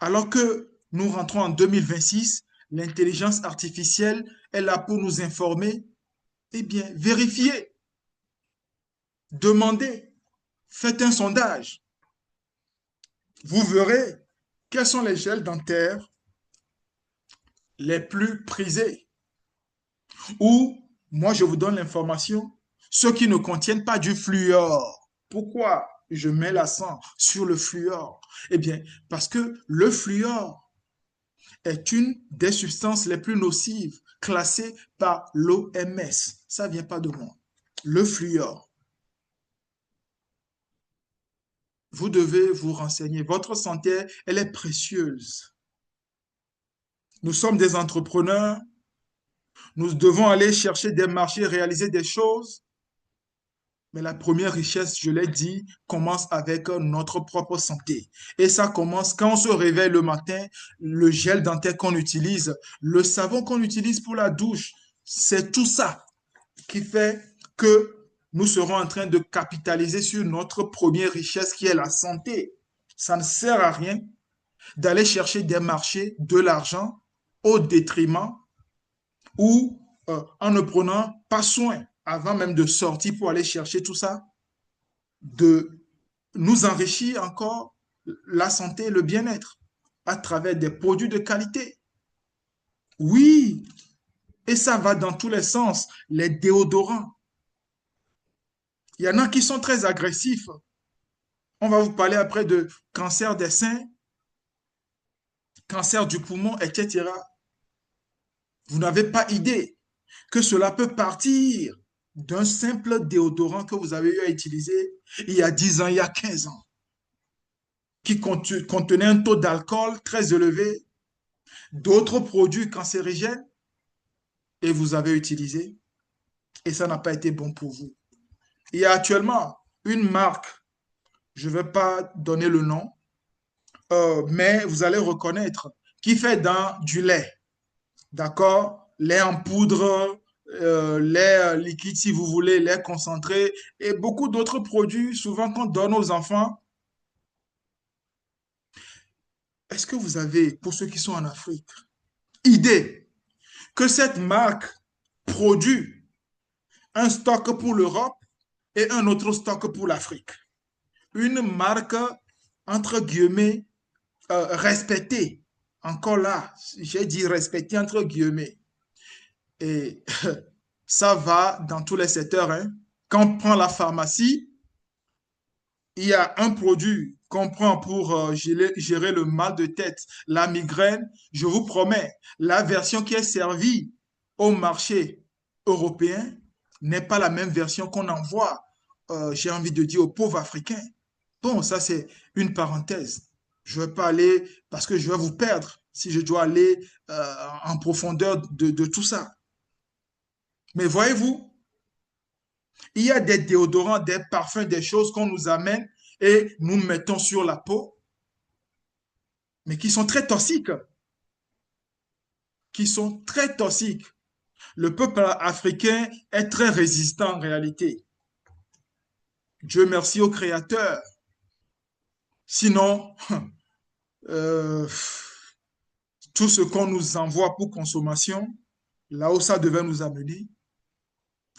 alors que nous rentrons en 2026, l'intelligence artificielle est là pour nous informer. Eh bien, vérifiez, demandez, faites un sondage. Vous verrez quels sont les gels dentaires les plus prisés. Ou, moi, je vous donne l'information, ceux qui ne contiennent pas du fluor. Pourquoi je mets l'accent sur le fluor? Eh bien, parce que le fluor est une des substances les plus nocives classées par l'OMS. Ça ne vient pas de moi. Le fluor. Vous devez vous renseigner. Votre santé, elle est précieuse. Nous sommes des entrepreneurs. Nous devons aller chercher des marchés, réaliser des choses. Mais la première richesse, je l'ai dit, commence avec notre propre santé. Et ça commence quand on se réveille le matin, le gel dentaire qu'on utilise, le savon qu'on utilise pour la douche. C'est tout ça qui fait que nous serons en train de capitaliser sur notre première richesse qui est la santé. Ça ne sert à rien d'aller chercher des marchés, de l'argent au détriment ou en ne prenant pas soin avant même de sortir pour aller chercher tout ça, de nous enrichir encore la santé et le bien-être à travers des produits de qualité. Oui, et ça va dans tous les sens. Les déodorants. Il y en a qui sont très agressifs. On va vous parler après de cancer des seins, cancer du poumon, etc. Vous n'avez pas idée que cela peut partir d'un simple déodorant que vous avez eu à utiliser il y a 10 ans, il y a 15 ans, qui contenait un taux d'alcool très élevé, d'autres produits cancérigènes, et vous avez utilisé, et ça n'a pas été bon pour vous. Il y a actuellement une marque, je ne vais pas donner le nom, mais vous allez reconnaître, qui fait dans du lait, d'accord? Lait en poudre, lait liquide si vous voulez, lait concentré, et beaucoup d'autres produits, souvent qu'on donne aux enfants. Est-ce que vous avez, pour ceux qui sont en Afrique, idée que cette marque produit un stock pour l'Europe et un autre stock pour l'Afrique? Une marque, entre guillemets, respectée. Encore là, j'ai dit respectée entre guillemets. Et ça va dans tous les secteurs, hein. Quand on prend la pharmacie, il y a un produit qu'on prend pour gérer le mal de tête, la migraine. Je vous promets, la version qui est servie au marché européen n'est pas la même version qu'on envoie, j'ai envie de dire, aux pauvres Africains. Bon, ça c'est une parenthèse. Je ne vais pas aller, parce que je vais vous perdre si je dois aller en profondeur de tout ça. Mais voyez-vous, il y a des déodorants, des parfums, des choses qu'on nous amène et nous mettons sur la peau, mais qui sont très toxiques, qui sont très toxiques. Le peuple africain est très résistant en réalité. Dieu merci au Créateur. Sinon, euh, tout ce qu'on nous envoie pour consommation, là où ça devait nous amener,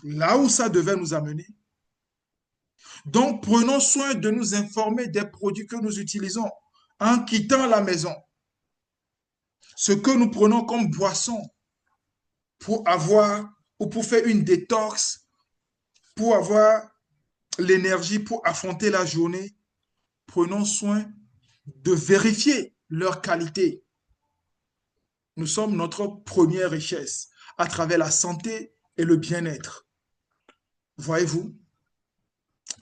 là où ça devait nous amener. Donc, prenons soin de nous informer des produits que nous utilisons en quittant la maison. Ce que nous prenons comme boisson pour avoir ou pour faire une détox, pour avoir l'énergie pour affronter la journée, prenons soin de vérifier leur qualité. Nous sommes notre première richesse à travers la santé et le bien-être. Voyez-vous?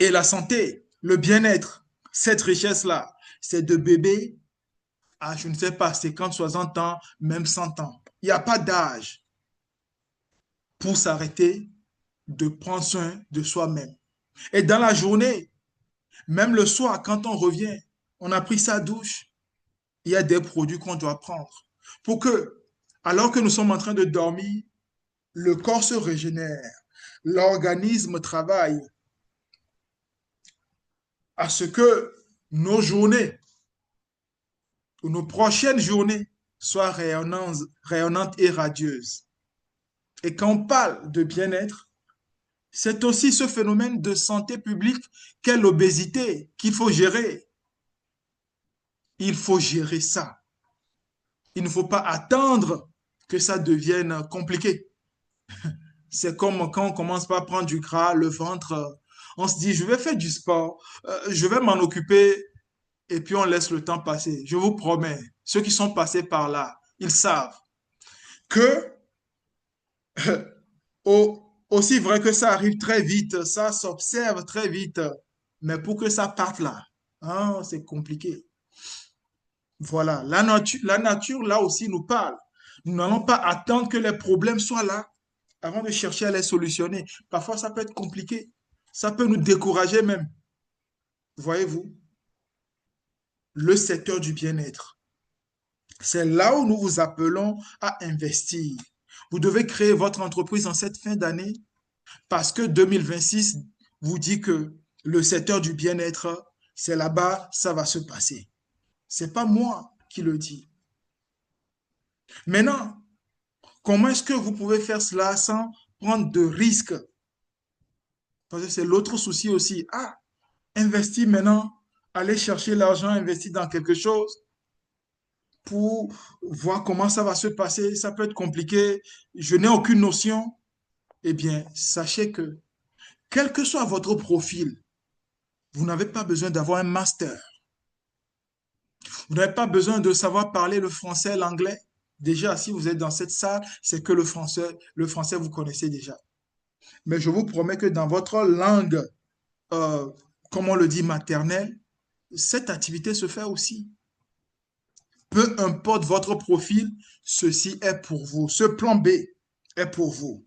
Et la santé, le bien-être, cette richesse-là, c'est de bébé à, je ne sais pas, 50, 60 ans, même 100 ans. Il n'y a pas d'âge pour s'arrêter de prendre soin de soi-même. Et dans la journée, même le soir, quand on revient, on a pris sa douche, il y a des produits qu'on doit prendre pour que, alors que nous sommes en train de dormir, le corps se régénère, l'organisme travaille à ce que nos journées ou nos prochaines journées soient rayonnantes et radieuses. Et quand on parle de bien-être, c'est aussi ce phénomène de santé publique qu'est l'obésité qu'il faut gérer. Il faut gérer ça. Il ne faut pas attendre que ça devienne compliqué. C'est comme quand on commence par prendre du gras, le ventre, on se dit, je vais faire du sport, je vais m'en occuper, et puis on laisse le temps passer. Je vous promets, ceux qui sont passés par là, ils savent que, aussi vrai que ça arrive très vite, ça s'observe très vite, mais pour que ça parte là, hein, c'est compliqué. Voilà, la nature, là aussi, nous parle. Nous n'allons pas attendre que les problèmes soient là avant de chercher à les solutionner. Parfois, ça peut être compliqué. Ça peut nous décourager même. Voyez-vous, le secteur du bien-être, c'est là où nous vous appelons à investir. Vous devez créer votre entreprise en cette fin d'année parce que 2026 vous dit que le secteur du bien-être, c'est là-bas, ça va se passer. C'est pas moi qui le dis. Maintenant, comment est-ce que vous pouvez faire cela sans prendre de risques? Parce que c'est l'autre souci aussi. Ah, investir maintenant, aller chercher l'argent, investir dans quelque chose pour voir comment ça va se passer. Ça peut être compliqué. Je n'ai aucune notion. Eh bien, sachez que, quel que soit votre profil, vous n'avez pas besoin d'avoir un master. Vous n'avez pas besoin de savoir parler le français, l'anglais. Déjà, si vous êtes dans cette salle, c'est que le français, vous connaissez déjà. Mais je vous promets que dans votre langue, euh, comme on le dit, maternelle, cette activité se fait aussi. Peu importe votre profil, ceci est pour vous. Ce plan B est pour vous.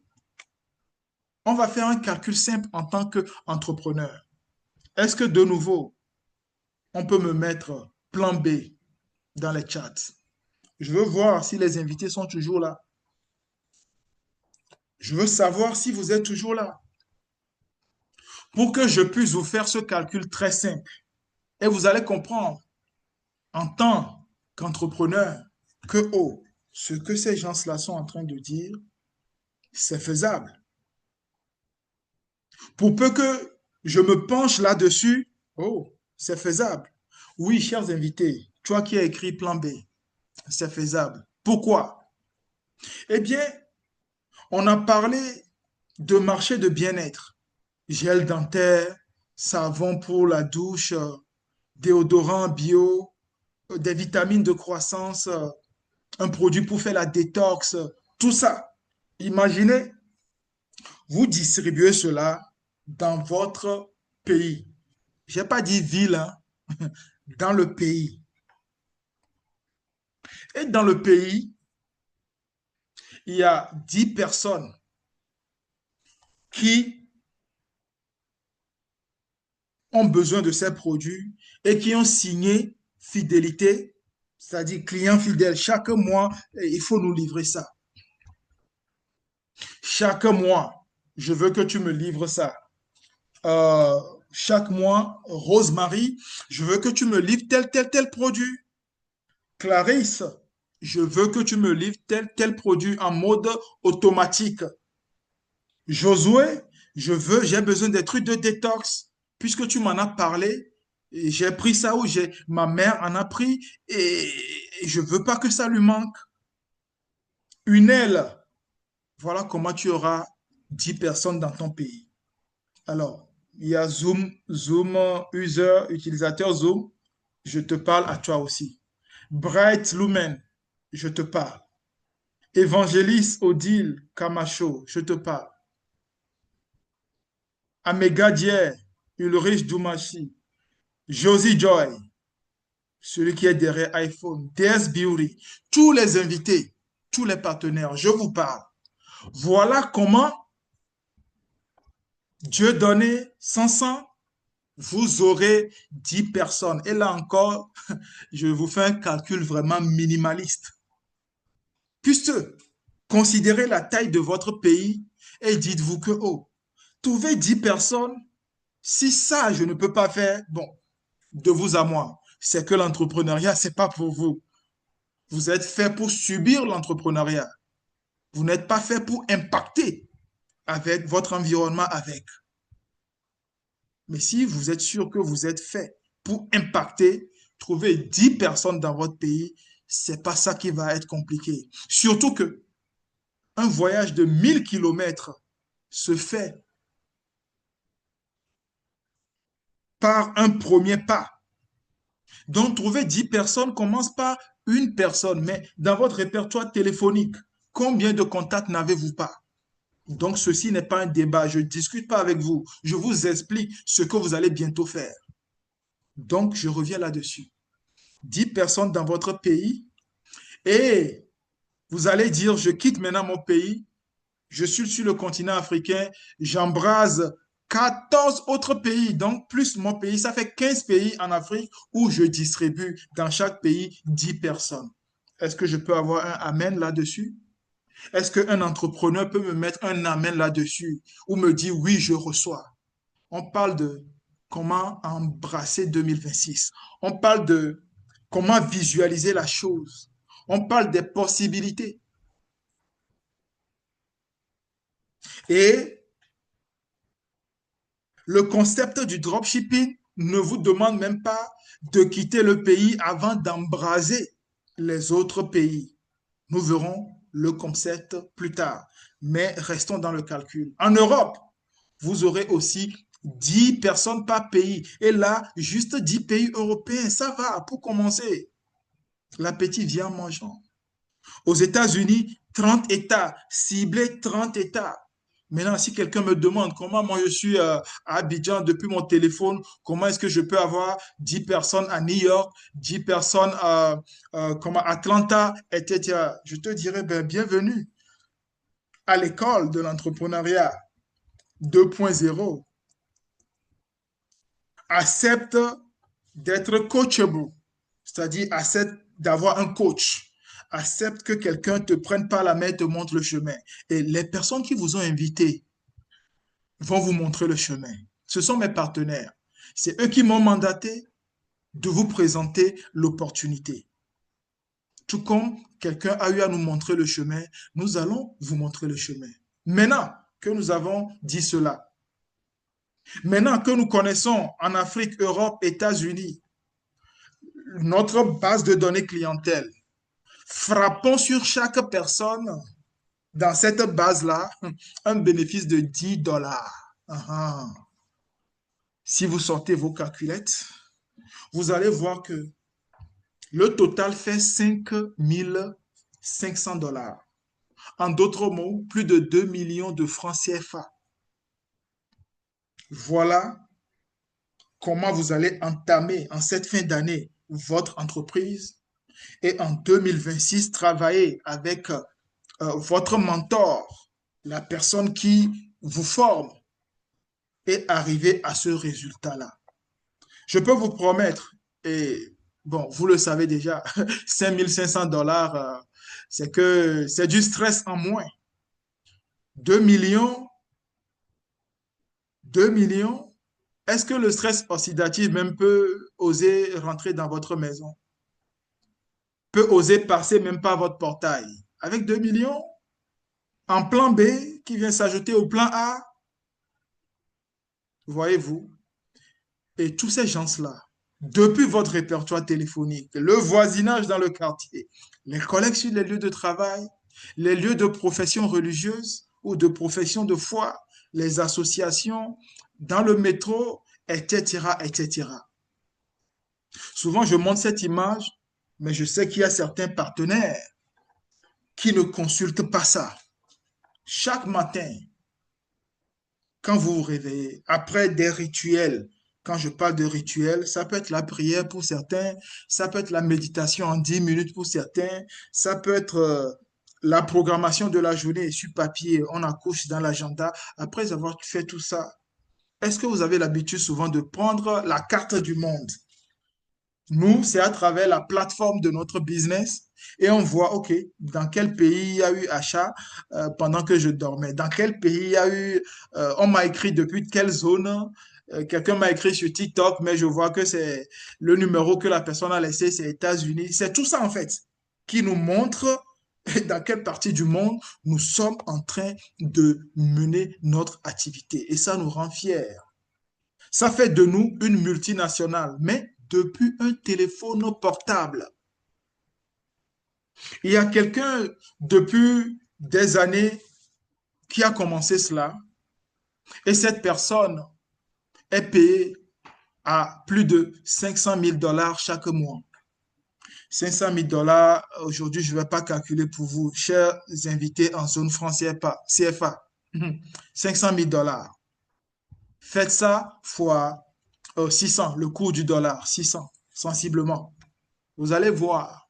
On va faire un calcul simple en tant qu'entrepreneur. Est-ce que de nouveau, on peut me mettre plan B dans les chats? Je veux voir si les invités sont toujours là. Je veux savoir si vous êtes toujours là pour que je puisse vous faire ce calcul très simple. Et vous allez comprendre en tant qu'entrepreneur que, oh, ce que ces gens-là sont en train de dire, c'est faisable. Pour peu que je me penche là-dessus, oh, c'est faisable. Oui, chers invités, toi qui as écrit plan B, c'est faisable. Pourquoi? Eh bien, on a parlé de marché de bien-être, gel dentaire, savon pour la douche, déodorant bio, des vitamines de croissance, un produit pour faire la détox, tout ça. Imaginez, vous distribuez cela dans votre pays. Je n'ai pas dit ville, hein, dans le pays. Et dans le pays, il y a 10 personnes qui ont besoin de ces produits et qui ont signé fidélité, c'est-à-dire client fidèle. Chaque mois, il faut nous livrer ça. Chaque mois, je veux que tu me livres ça. Euh, Chaque mois, Rosemary, je veux que tu me livres tel produit. Clarisse, je veux que tu me livres tel produit en mode automatique. Josué, j'ai besoin des trucs de détox. Puisque tu m'en as parlé, et j'ai pris ça ou ma mère en a pris et je veux pas que ça lui manque. Une aile, voilà comment tu auras 10 personnes dans ton pays. Alors, il y a Zoom user, utilisateur Zoom. Je te parle à toi aussi. Bright Lumen, je te parle. Évangéliste Odile Camacho, je te parle. Améga Dier, Ulrich Doumachi, Josie Joy, celui qui est derrière iPhone, DS Beauty, tous les invités, tous les partenaires, je vous parle. Voilà comment Dieu donné 500, vous aurez 10 personnes. Et là encore, je vous fais un calcul vraiment minimaliste. Puisque considérez la taille de votre pays et dites-vous que, oh, trouver 10 personnes, si ça, je ne peux pas faire, bon, de vous à moi, c'est que l'entrepreneuriat, c'est pas pour vous. Vous êtes fait pour subir l'entrepreneuriat. Vous n'êtes pas fait pour impacter avec votre environnement avec. Mais si vous êtes sûr que vous êtes fait pour impacter, trouver 10 personnes dans votre pays, c'est pas ça qui va être compliqué. Surtout que un voyage de 1000 kilomètres se fait par un premier pas. Donc, trouver 10 personnes commence par une personne. Mais dans votre répertoire téléphonique, combien de contacts n'avez-vous pas? Donc, ceci n'est pas un débat. Je ne discute pas avec vous. Je vous explique ce que vous allez bientôt faire. Donc, je reviens là-dessus. 10 personnes dans votre pays et vous allez dire, je quitte maintenant mon pays, je suis sur le continent africain, j'embrase 14 autres pays, donc plus mon pays, ça fait 15 pays en Afrique où je distribue dans chaque pays 10 personnes. Est-ce que je peux avoir un amen là-dessus? Est-ce qu'un entrepreneur peut me mettre un amen là-dessus ou me dire oui, je reçois? On parle de comment embrasser 2026. On parle de comment visualiser la chose. On parle des possibilités. Et le concept du dropshipping ne vous demande même pas de quitter le pays avant d'embraser les autres pays. Nous verrons le concept plus tard, mais restons dans le calcul. En Europe, vous aurez aussi 10 personnes par pays. Et là, juste 10 pays européens, ça va pour commencer. L'appétit vient en mangeant. Aux États-Unis, 30 États, ciblés 30 États. Maintenant, si quelqu'un me demande comment moi je suis à Abidjan depuis mon téléphone, comment est-ce que je peux avoir 10 personnes à New York, 10 personnes à Atlanta, etc., je te dirais ben, bienvenue à l'école de l'entrepreneuriat 2.0. Accepte d'être coachable, c'est-à-dire accepte d'avoir un coach. Accepte que quelqu'un te prenne par la main et te montre le chemin. Et les personnes qui vous ont invité vont vous montrer le chemin. Ce sont mes partenaires. C'est eux qui m'ont mandaté de vous présenter l'opportunité. Tout comme quelqu'un a eu à nous montrer le chemin, nous allons vous montrer le chemin. Maintenant que nous avons dit cela, maintenant que nous connaissons en Afrique, Europe, États-Unis, notre base de données clientèle, frappons sur chaque personne dans cette base-là un bénéfice de 10 dollars. Si vous sortez vos calculettes, vous allez voir que le total fait 5 500 dollars. En d'autres mots, plus de 2 millions de francs CFA. Voilà comment vous allez entamer en cette fin d'année votre entreprise et en 2026 travailler avec votre mentor, la personne qui vous forme et arriver à ce résultat-là. Je peux vous promettre, et bon, vous le savez déjà, 5 500 dollars, c'est du stress en moins. 2 millions, 2 millions, est-ce que le stress oxydatif même peut oser rentrer dans votre maison? Peut oser passer même par votre portail? Avec 2 millions, en plan B qui vient s'ajouter au plan A, voyez-vous? Et tous ces gens-là, depuis votre répertoire téléphonique, le voisinage dans le quartier, les collègues sur les lieux de travail, les lieux de profession religieuse ou de profession de foi, les associations, dans le métro, etc., etc. Souvent, je montre cette image, mais je sais qu'il y a certains partenaires qui ne consultent pas ça. Chaque matin, quand vous vous réveillez, après des rituels, quand je parle de rituels, ça peut être la prière pour certains, ça peut être la méditation en 10 minutes pour certains, ça peut être la programmation de la journée sur papier, on accouche dans l'agenda. Après avoir fait tout ça, est-ce que vous avez l'habitude souvent de prendre la carte du monde? Nous, c'est à travers la plateforme de notre business et on voit, OK, dans quel pays il y a eu achat pendant que je dormais, dans quel pays il y a eu, on m'a écrit depuis quelle zone, quelqu'un m'a écrit sur TikTok, mais je vois que c'est le numéro que la personne a laissé, c'est États-Unis. C'est tout ça, en fait, qui nous montre dans quelle partie du monde nous sommes en train de mener notre activité. Et ça nous rend fiers. Ça fait de nous une multinationale, mais depuis un téléphone portable. Il y a quelqu'un depuis des années qui a commencé cela et cette personne est payée à plus de 500 000 dollars chaque mois. 500 000 dollars, aujourd'hui, je ne vais pas calculer pour vous, chers invités en zone franc CFA. 500 000 dollars. Faites ça fois 600, le cours du dollar, 600, sensiblement. Vous allez voir.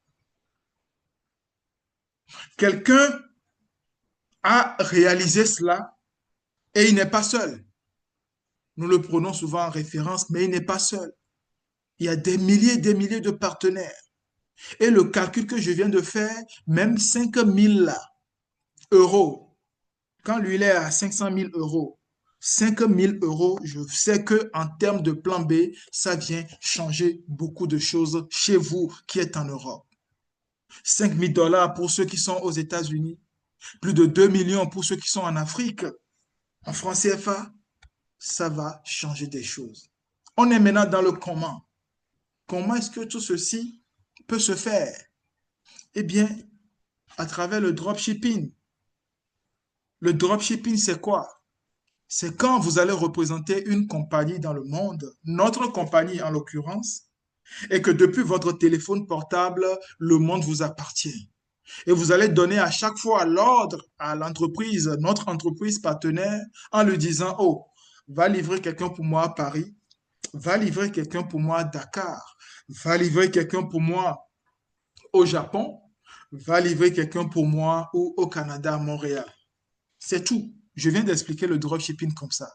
Quelqu'un a réalisé cela et il n'est pas seul. Nous le prenons souvent en référence, mais il n'est pas seul. Il y a des milliers de partenaires. Et le calcul que je viens de faire, même 5 000 euros, quand lui il est à 500 000 euros, 5 000 euros, je sais que en termes de plan B, ça vient changer beaucoup de choses chez vous qui êtes en Europe. 5 000 dollars pour ceux qui sont aux États-Unis, plus de 2 millions pour ceux qui sont en Afrique, en francs CFA, ça va changer des choses. On est maintenant dans le comment. Comment est-ce que tout ceci peut se faire? Eh bien, à travers le dropshipping. Le dropshipping, c'est quoi? C'est quand vous allez représenter une compagnie dans le monde, notre compagnie en l'occurrence, et que depuis votre téléphone portable, le monde vous appartient. Et vous allez donner à chaque fois l'ordre à l'entreprise, notre entreprise partenaire, en lui disant, oh, va livrer quelqu'un pour moi à Paris, va livrer quelqu'un pour moi à Dakar, va livrer quelqu'un pour moi au Japon, va livrer quelqu'un pour moi ou au Canada, à Montréal. C'est tout. Je viens d'expliquer le dropshipping comme ça.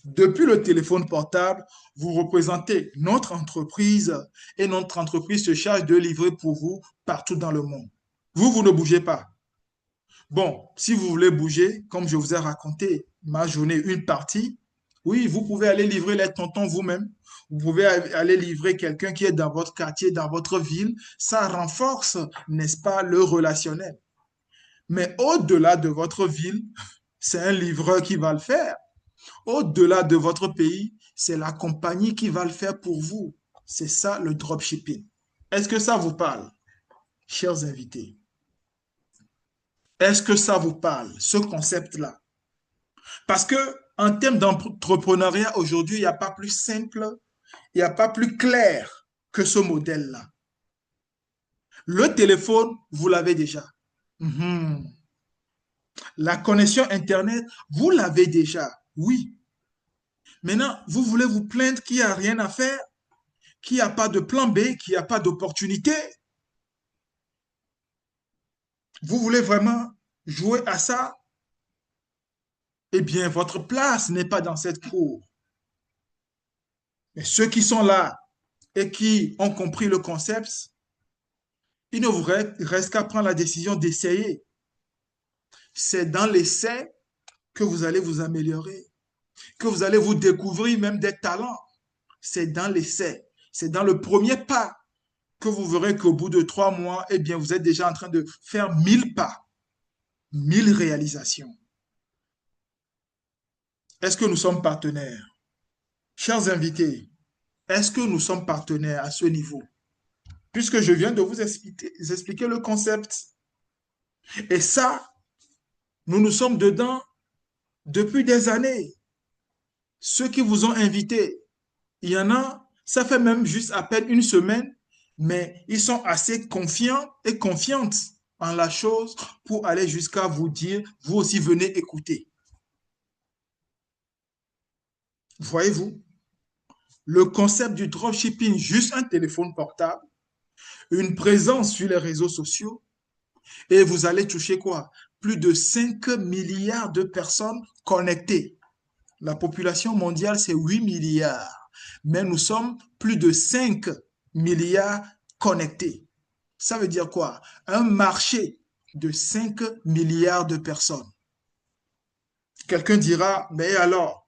Depuis le téléphone portable, vous représentez notre entreprise et notre entreprise se charge de livrer pour vous partout dans le monde. Vous ne bougez pas. Bon, si vous voulez bouger, comme je vous ai raconté ma journée, une partie, oui, vous pouvez aller livrer les tontons vous-même. Vous pouvez aller livrer quelqu'un qui est dans votre quartier, dans votre ville. Ça renforce, n'est-ce pas, le relationnel. Mais au-delà de votre ville, c'est un livreur qui va le faire. Au-delà de votre pays, c'est la compagnie qui va le faire pour vous. C'est ça le dropshipping. Est-ce que ça vous parle, chers invités? Est-ce que ça vous parle, ce concept-là? Parce que en termes d'entrepreneuriat, aujourd'hui, il n'y a pas plus simple, il n'y a pas plus clair que ce modèle-là. Le téléphone, vous l'avez déjà. Mhm. La connexion Internet, vous l'avez déjà. Oui. Maintenant, vous voulez vous plaindre qu'il n'y a rien à faire, qu'il n'y a pas de plan B, qu'il n'y a pas d'opportunité. Vous voulez vraiment jouer à ça? Eh bien, votre place n'est pas dans cette cour. Mais ceux qui sont là et qui ont compris le concept, il ne vous reste qu'à prendre la décision d'essayer. C'est dans l'essai que vous allez vous améliorer, que vous allez vous découvrir même des talents. C'est dans l'essai, c'est dans le premier pas que vous verrez qu'au bout de 3 mois, eh bien, vous êtes déjà en train de faire 1000 pas, 1000 réalisations. Est-ce que nous sommes partenaires? Chers invités, est-ce que nous sommes partenaires à ce niveau? Puisque je viens de vous expliquer le concept. Et ça, nous nous sommes dedans depuis des années. Ceux qui vous ont invité, il y en a, ça fait même juste à peine une semaine, mais ils sont assez confiants et confiantes en la chose pour aller jusqu'à vous dire, vous aussi venez écouter. Voyez-vous, le concept du dropshipping, juste un téléphone portable, une présence sur les réseaux sociaux, et vous allez toucher quoi? Plus de 5 milliards de personnes connectées. La population mondiale, c'est 8 milliards, mais nous sommes plus de 5 milliards connectés. Ça veut dire quoi? Un marché de 5 milliards de personnes. Quelqu'un dira, mais alors,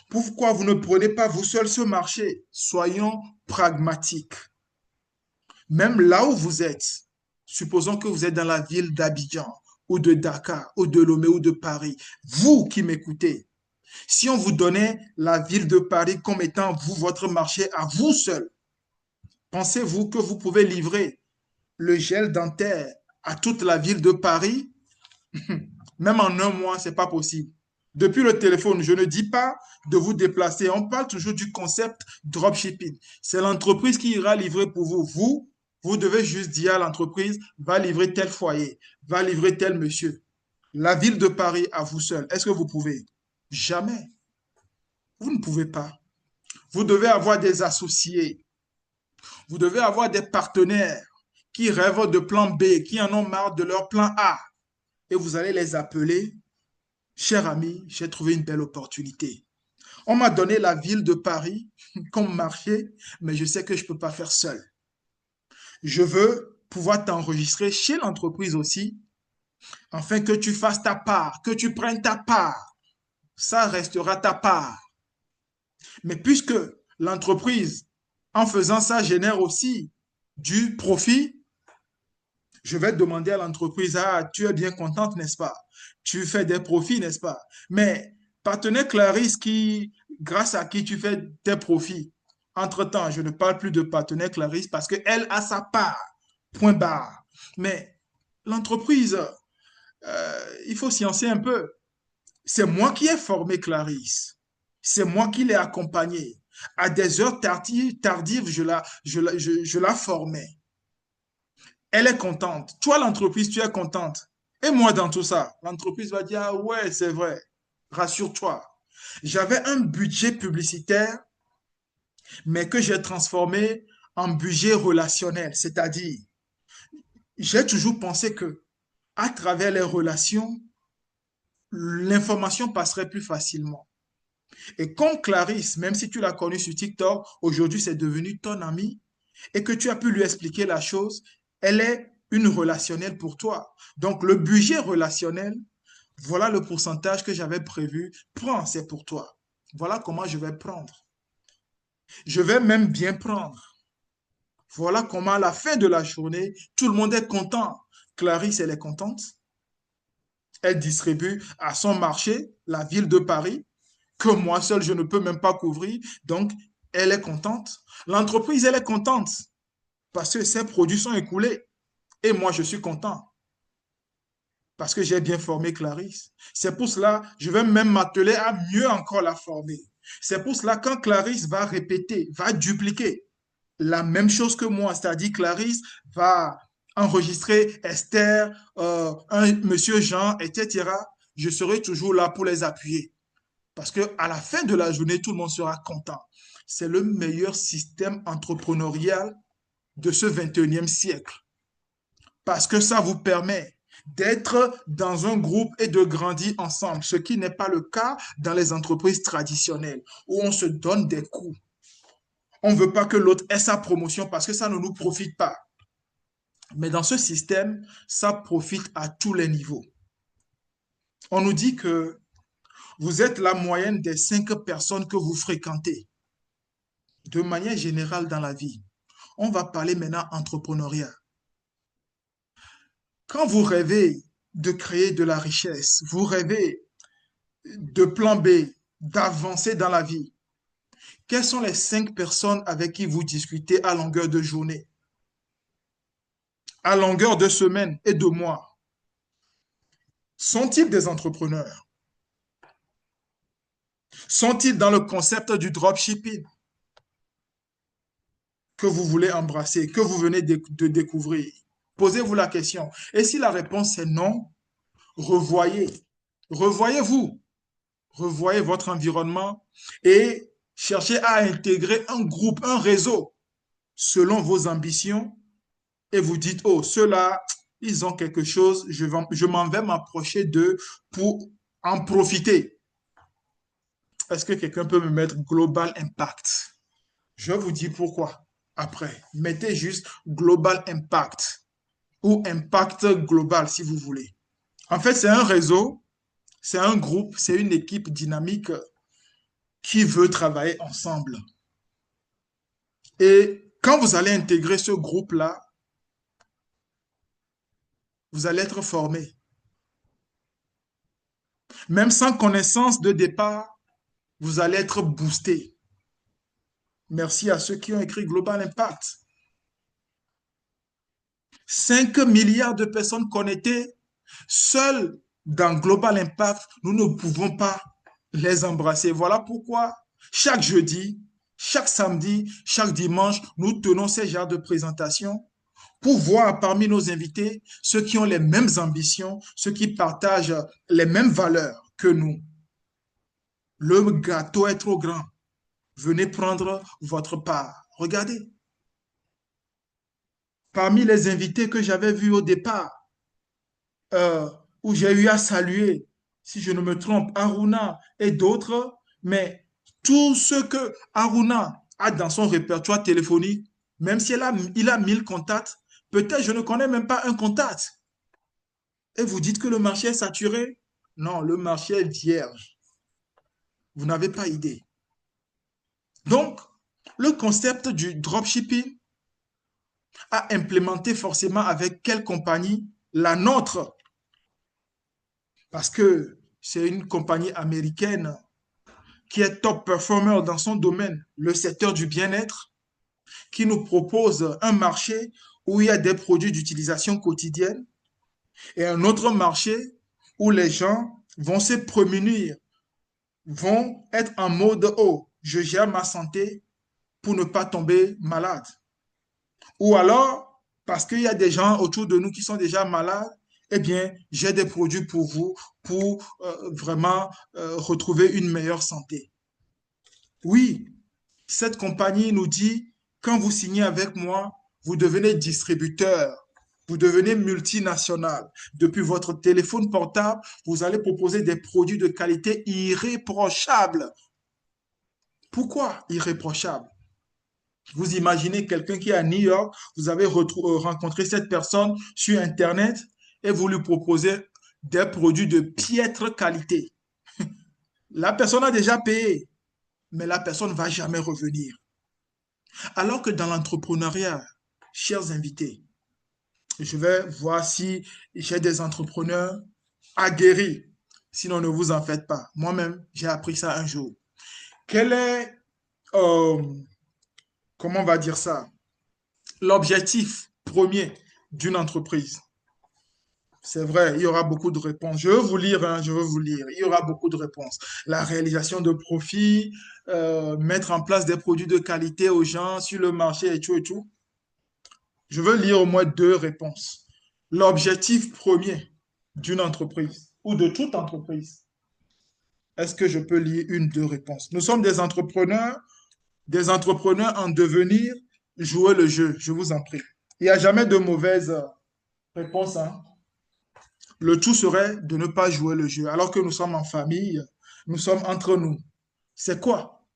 pourquoi vous ne prenez pas vous seul ce marché? Soyons pragmatiques. Même là où vous êtes, supposons que vous êtes dans la ville d'Abidjan ou de Dakar ou de Lomé ou de Paris, vous qui m'écoutez, si on vous donnait la ville de Paris comme étant vous, votre marché à vous seul, pensez-vous que vous pouvez livrer le gel dentaire à toute la ville de Paris? Même en un mois, ce n'est pas possible. Depuis le téléphone, je ne dis pas de vous déplacer. On parle toujours du concept dropshipping. C'est l'entreprise qui ira livrer pour vous. Vous devez juste dire à l'entreprise, va livrer tel foyer, va livrer tel monsieur. La ville de Paris à vous seul, est-ce que vous pouvez? Jamais. Vous ne pouvez pas. Vous devez avoir des associés. Vous devez avoir des partenaires qui rêvent de plan B, qui en ont marre de leur plan A. Et vous allez les appeler, cher ami, j'ai trouvé une belle opportunité. On m'a donné la ville de Paris comme marché, mais je sais que je ne peux pas faire seul. Je veux pouvoir t'enregistrer chez l'entreprise aussi, afin que tu fasses ta part, que tu prennes ta part. Ça restera ta part. Mais puisque l'entreprise, en faisant ça, génère aussi du profit, je vais demander à l'entreprise, ah, tu es bien contente, n'est-ce pas? Tu fais des profits, n'est-ce pas? Mais partenaire Clarisse, grâce à qui tu fais tes profits, entre-temps, je ne parle plus de partenaire Clarisse parce qu'elle a sa part, point barre. Mais l'entreprise, il faut sciencer un peu. C'est moi qui ai formé Clarisse. C'est moi qui l'ai accompagnée. À des heures tardives, je la formais. Elle est contente. Toi, l'entreprise, tu es contente. Et moi, dans tout ça, l'entreprise va dire, ah ouais, c'est vrai. Rassure-toi. J'avais un budget publicitaire, mais que j'ai transformé en budget relationnel. C'est-à-dire, j'ai toujours pensé que à travers les relations, l'information passerait plus facilement. Et comme Clarisse, même si tu l'as connue sur TikTok, aujourd'hui c'est devenu ton amie et que tu as pu lui expliquer la chose, elle est une relationnelle pour toi. Donc le budget relationnel, voilà le pourcentage que j'avais prévu. Prends, c'est pour toi. Voilà comment je vais prendre. Je vais même bien prendre. Voilà comment à la fin de la journée, tout le monde est content. Clarisse, elle est contente. Elle distribue à son marché, la ville de Paris, que moi seul, je ne peux même pas couvrir. Donc, elle est contente. L'entreprise, elle est contente parce que ses produits sont écoulés. Et moi, je suis content parce que j'ai bien formé Clarisse. C'est pour cela, je vais même m'atteler à mieux encore la former. C'est pour cela, quand Clarisse va répéter, va dupliquer la même chose que moi, c'est-à-dire Clarisse va enregistrer Esther, un monsieur Jean, etc., je serai toujours là pour les appuyer. Parce qu'à la fin de la journée, tout le monde sera content. C'est le meilleur système entrepreneurial de ce 21e siècle. Parce que ça vous permet d'être dans un groupe et de grandir ensemble, ce qui n'est pas le cas dans les entreprises traditionnelles, où on se donne des coups. On ne veut pas que l'autre ait sa promotion parce que ça ne nous profite pas. Mais dans ce système, ça profite à tous les niveaux. On nous dit que vous êtes la moyenne des 5 personnes que vous fréquentez. De manière générale dans la vie. On va parler maintenant entrepreneuriat. Quand vous rêvez de créer de la richesse, vous rêvez de plan B, d'avancer dans la vie, quelles sont les 5 personnes avec qui vous discutez à longueur de journée, à longueur de semaine et de mois? Sont-ils des entrepreneurs? Sont-ils dans le concept du dropshipping que vous voulez embrasser, que vous venez de découvrir? Posez-vous la question. Et si la réponse est non, revoyez. Revoyez-vous. Revoyez votre environnement et cherchez à intégrer un groupe, un réseau selon vos ambitions et vous dites, oh, ceux-là, ils ont quelque chose, je m'en vais m'approcher d'eux pour en profiter. Est-ce que quelqu'un peut me mettre Global Impact? Je vous dis pourquoi. Après, mettez juste Global Impact ou Impact Global si vous voulez. En fait, c'est un réseau, c'est un groupe, c'est une équipe dynamique qui veut travailler ensemble. Et quand vous allez intégrer ce groupe-là, vous allez être formé. Même sans connaissance de départ, vous allez être boosté. Merci à ceux qui ont écrit Global Impact. 5 milliards de personnes connectées, seules dans Global Impact, nous ne pouvons pas les embrasser. Voilà pourquoi chaque jeudi, chaque samedi, chaque dimanche, nous tenons ces genres de présentations pour voir parmi nos invités ceux qui ont les mêmes ambitions, ceux qui partagent les mêmes valeurs que nous. Le gâteau est trop grand. Venez prendre votre part. Regardez, parmi les invités que j'avais vus au départ, euh, où j'ai eu à saluer, si je ne me trompe, Aruna et d'autres, mais tout ce que Aruna a dans son répertoire téléphonique, même si il a 1000 contacts, peut-être je ne connais même pas un contact. Et vous dites que le marché est saturé? Non, le marché est vierge. Vous n'avez pas idée. Donc, le concept du dropshipping a implémenté forcément avec quelle compagnie? La nôtre. Parce que c'est une compagnie américaine qui est top performer dans son domaine, le secteur du bien-être, qui nous propose un marché où il y a des produits d'utilisation quotidienne et un autre marché où les gens vont se prémunir, vont être en mode oh, je gère ma santé pour ne pas tomber malade. Ou alors, parce qu'il y a des gens autour de nous qui sont déjà malades, eh bien, j'ai des produits pour vous pour vraiment retrouver une meilleure santé. Oui, cette compagnie nous dit, quand vous signez avec moi, vous devenez distributeur, vous devenez multinational. Depuis votre téléphone portable, vous allez proposer des produits de qualité irréprochable. Pourquoi irréprochable? Vous imaginez quelqu'un qui est à New York, vous avez rencontré cette personne sur Internet et vous lui proposez des produits de piètre qualité. La personne a déjà payé, mais la personne ne va jamais revenir. Alors que dans l'entrepreneuriat, chers invités, je vais voir si j'ai des entrepreneurs aguerris. Sinon, ne vous en faites pas. Moi-même, j'ai appris ça un jour. Quel est, euh, comment on va dire ça, l'objectif premier d'une entreprise? C'est vrai, il y aura beaucoup de réponses. Je veux vous lire, hein, je veux vous lire. Il y aura beaucoup de réponses. La réalisation de profits, mettre en place des produits de qualité aux gens sur le marché et tout et tout. Je veux lire au moins deux réponses. L'objectif premier d'une entreprise ou de toute entreprise. Est-ce que je peux lire une, deux réponses? Nous sommes des entrepreneurs en devenir, jouer le jeu, je vous en prie. Il n'y a jamais de mauvaise réponse, hein. Le tout serait de ne pas jouer le jeu. Alors que nous sommes en famille, nous sommes entre nous. C'est quoi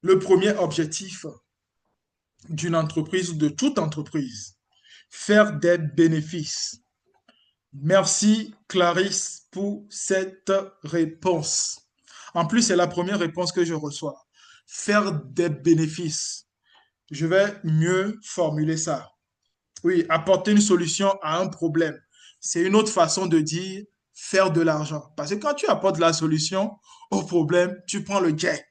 le premier objectif d'une entreprise ou de toute entreprise? Faire des bénéfices. Merci Clarisse pour cette réponse. En plus, c'est la première réponse que je reçois. Faire des bénéfices. Je vais mieux formuler ça. Oui, apporter une solution à un problème. C'est une autre façon de dire faire de l'argent. Parce que quand tu apportes la solution au problème, tu prends le jet.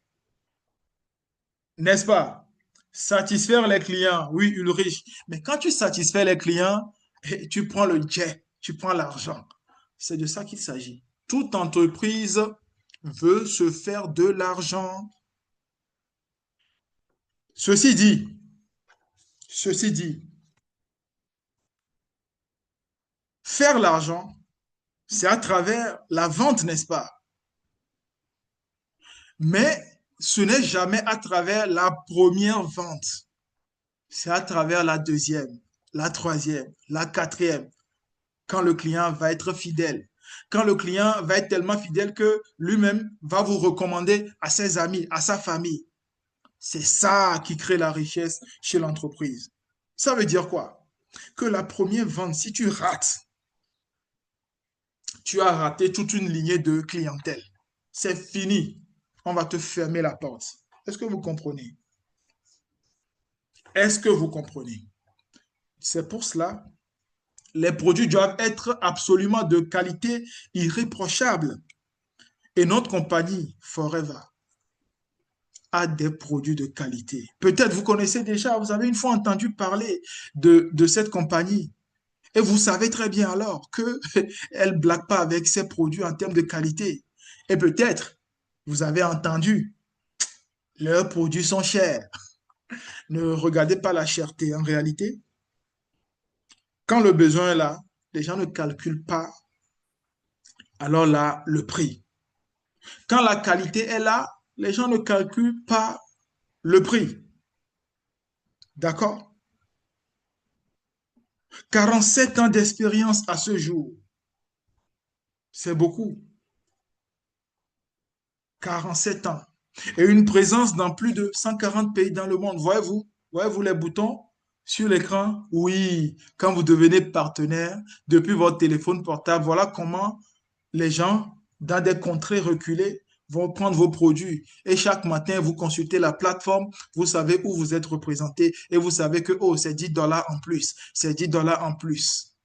N'est-ce pas? Satisfaire les clients, oui, Ulrich. Mais quand tu satisfais les clients, tu prends le jet, tu prends l'argent. C'est de ça qu'il s'agit. Toute entreprise veut se faire de l'argent. Ceci dit, ceci dit, faire l'argent, c'est à travers la vente, n'est-ce pas? Mais ce n'est jamais à travers la première vente. C'est à travers la deuxième, la troisième, la quatrième, quand le client va être fidèle. Quand le client va être tellement fidèle que lui-même va vous recommander à ses amis, à sa famille. C'est ça qui crée la richesse chez l'entreprise. Ça veut dire quoi? Que la première vente, si tu rates, tu as raté toute une lignée de clientèle. C'est fini. On va te fermer la porte. Est-ce que vous comprenez? Est-ce que vous comprenez? C'est pour cela, les produits doivent être absolument de qualité irréprochable. Et notre compagnie, Forever, a des produits de qualité. Peut-être vous connaissez déjà, vous avez une fois entendu parler de cette compagnie. Et vous savez très bien alors qu'elle ne blague pas avec ses produits en termes de qualité. Et peut-être, vous avez entendu, leurs produits sont chers. Ne regardez pas la cherté. En réalité, quand le besoin est là, les gens ne calculent pas alors là le prix. Quand la qualité est là, les gens ne calculent pas le prix. D'accord? 47 ans d'expérience à ce jour, c'est beaucoup. 47 ans. Et une présence dans plus de 140 pays dans le monde. Voyez-vous? Voyez-vous les boutons sur l'écran? Oui, quand vous devenez partenaire depuis votre téléphone portable, voilà comment les gens dans des contrées reculées vont prendre vos produits. Et chaque matin, vous consultez la plateforme, vous savez où vous êtes représenté et vous savez que, oh, c'est 10 dollars en plus, c'est 10 dollars en plus.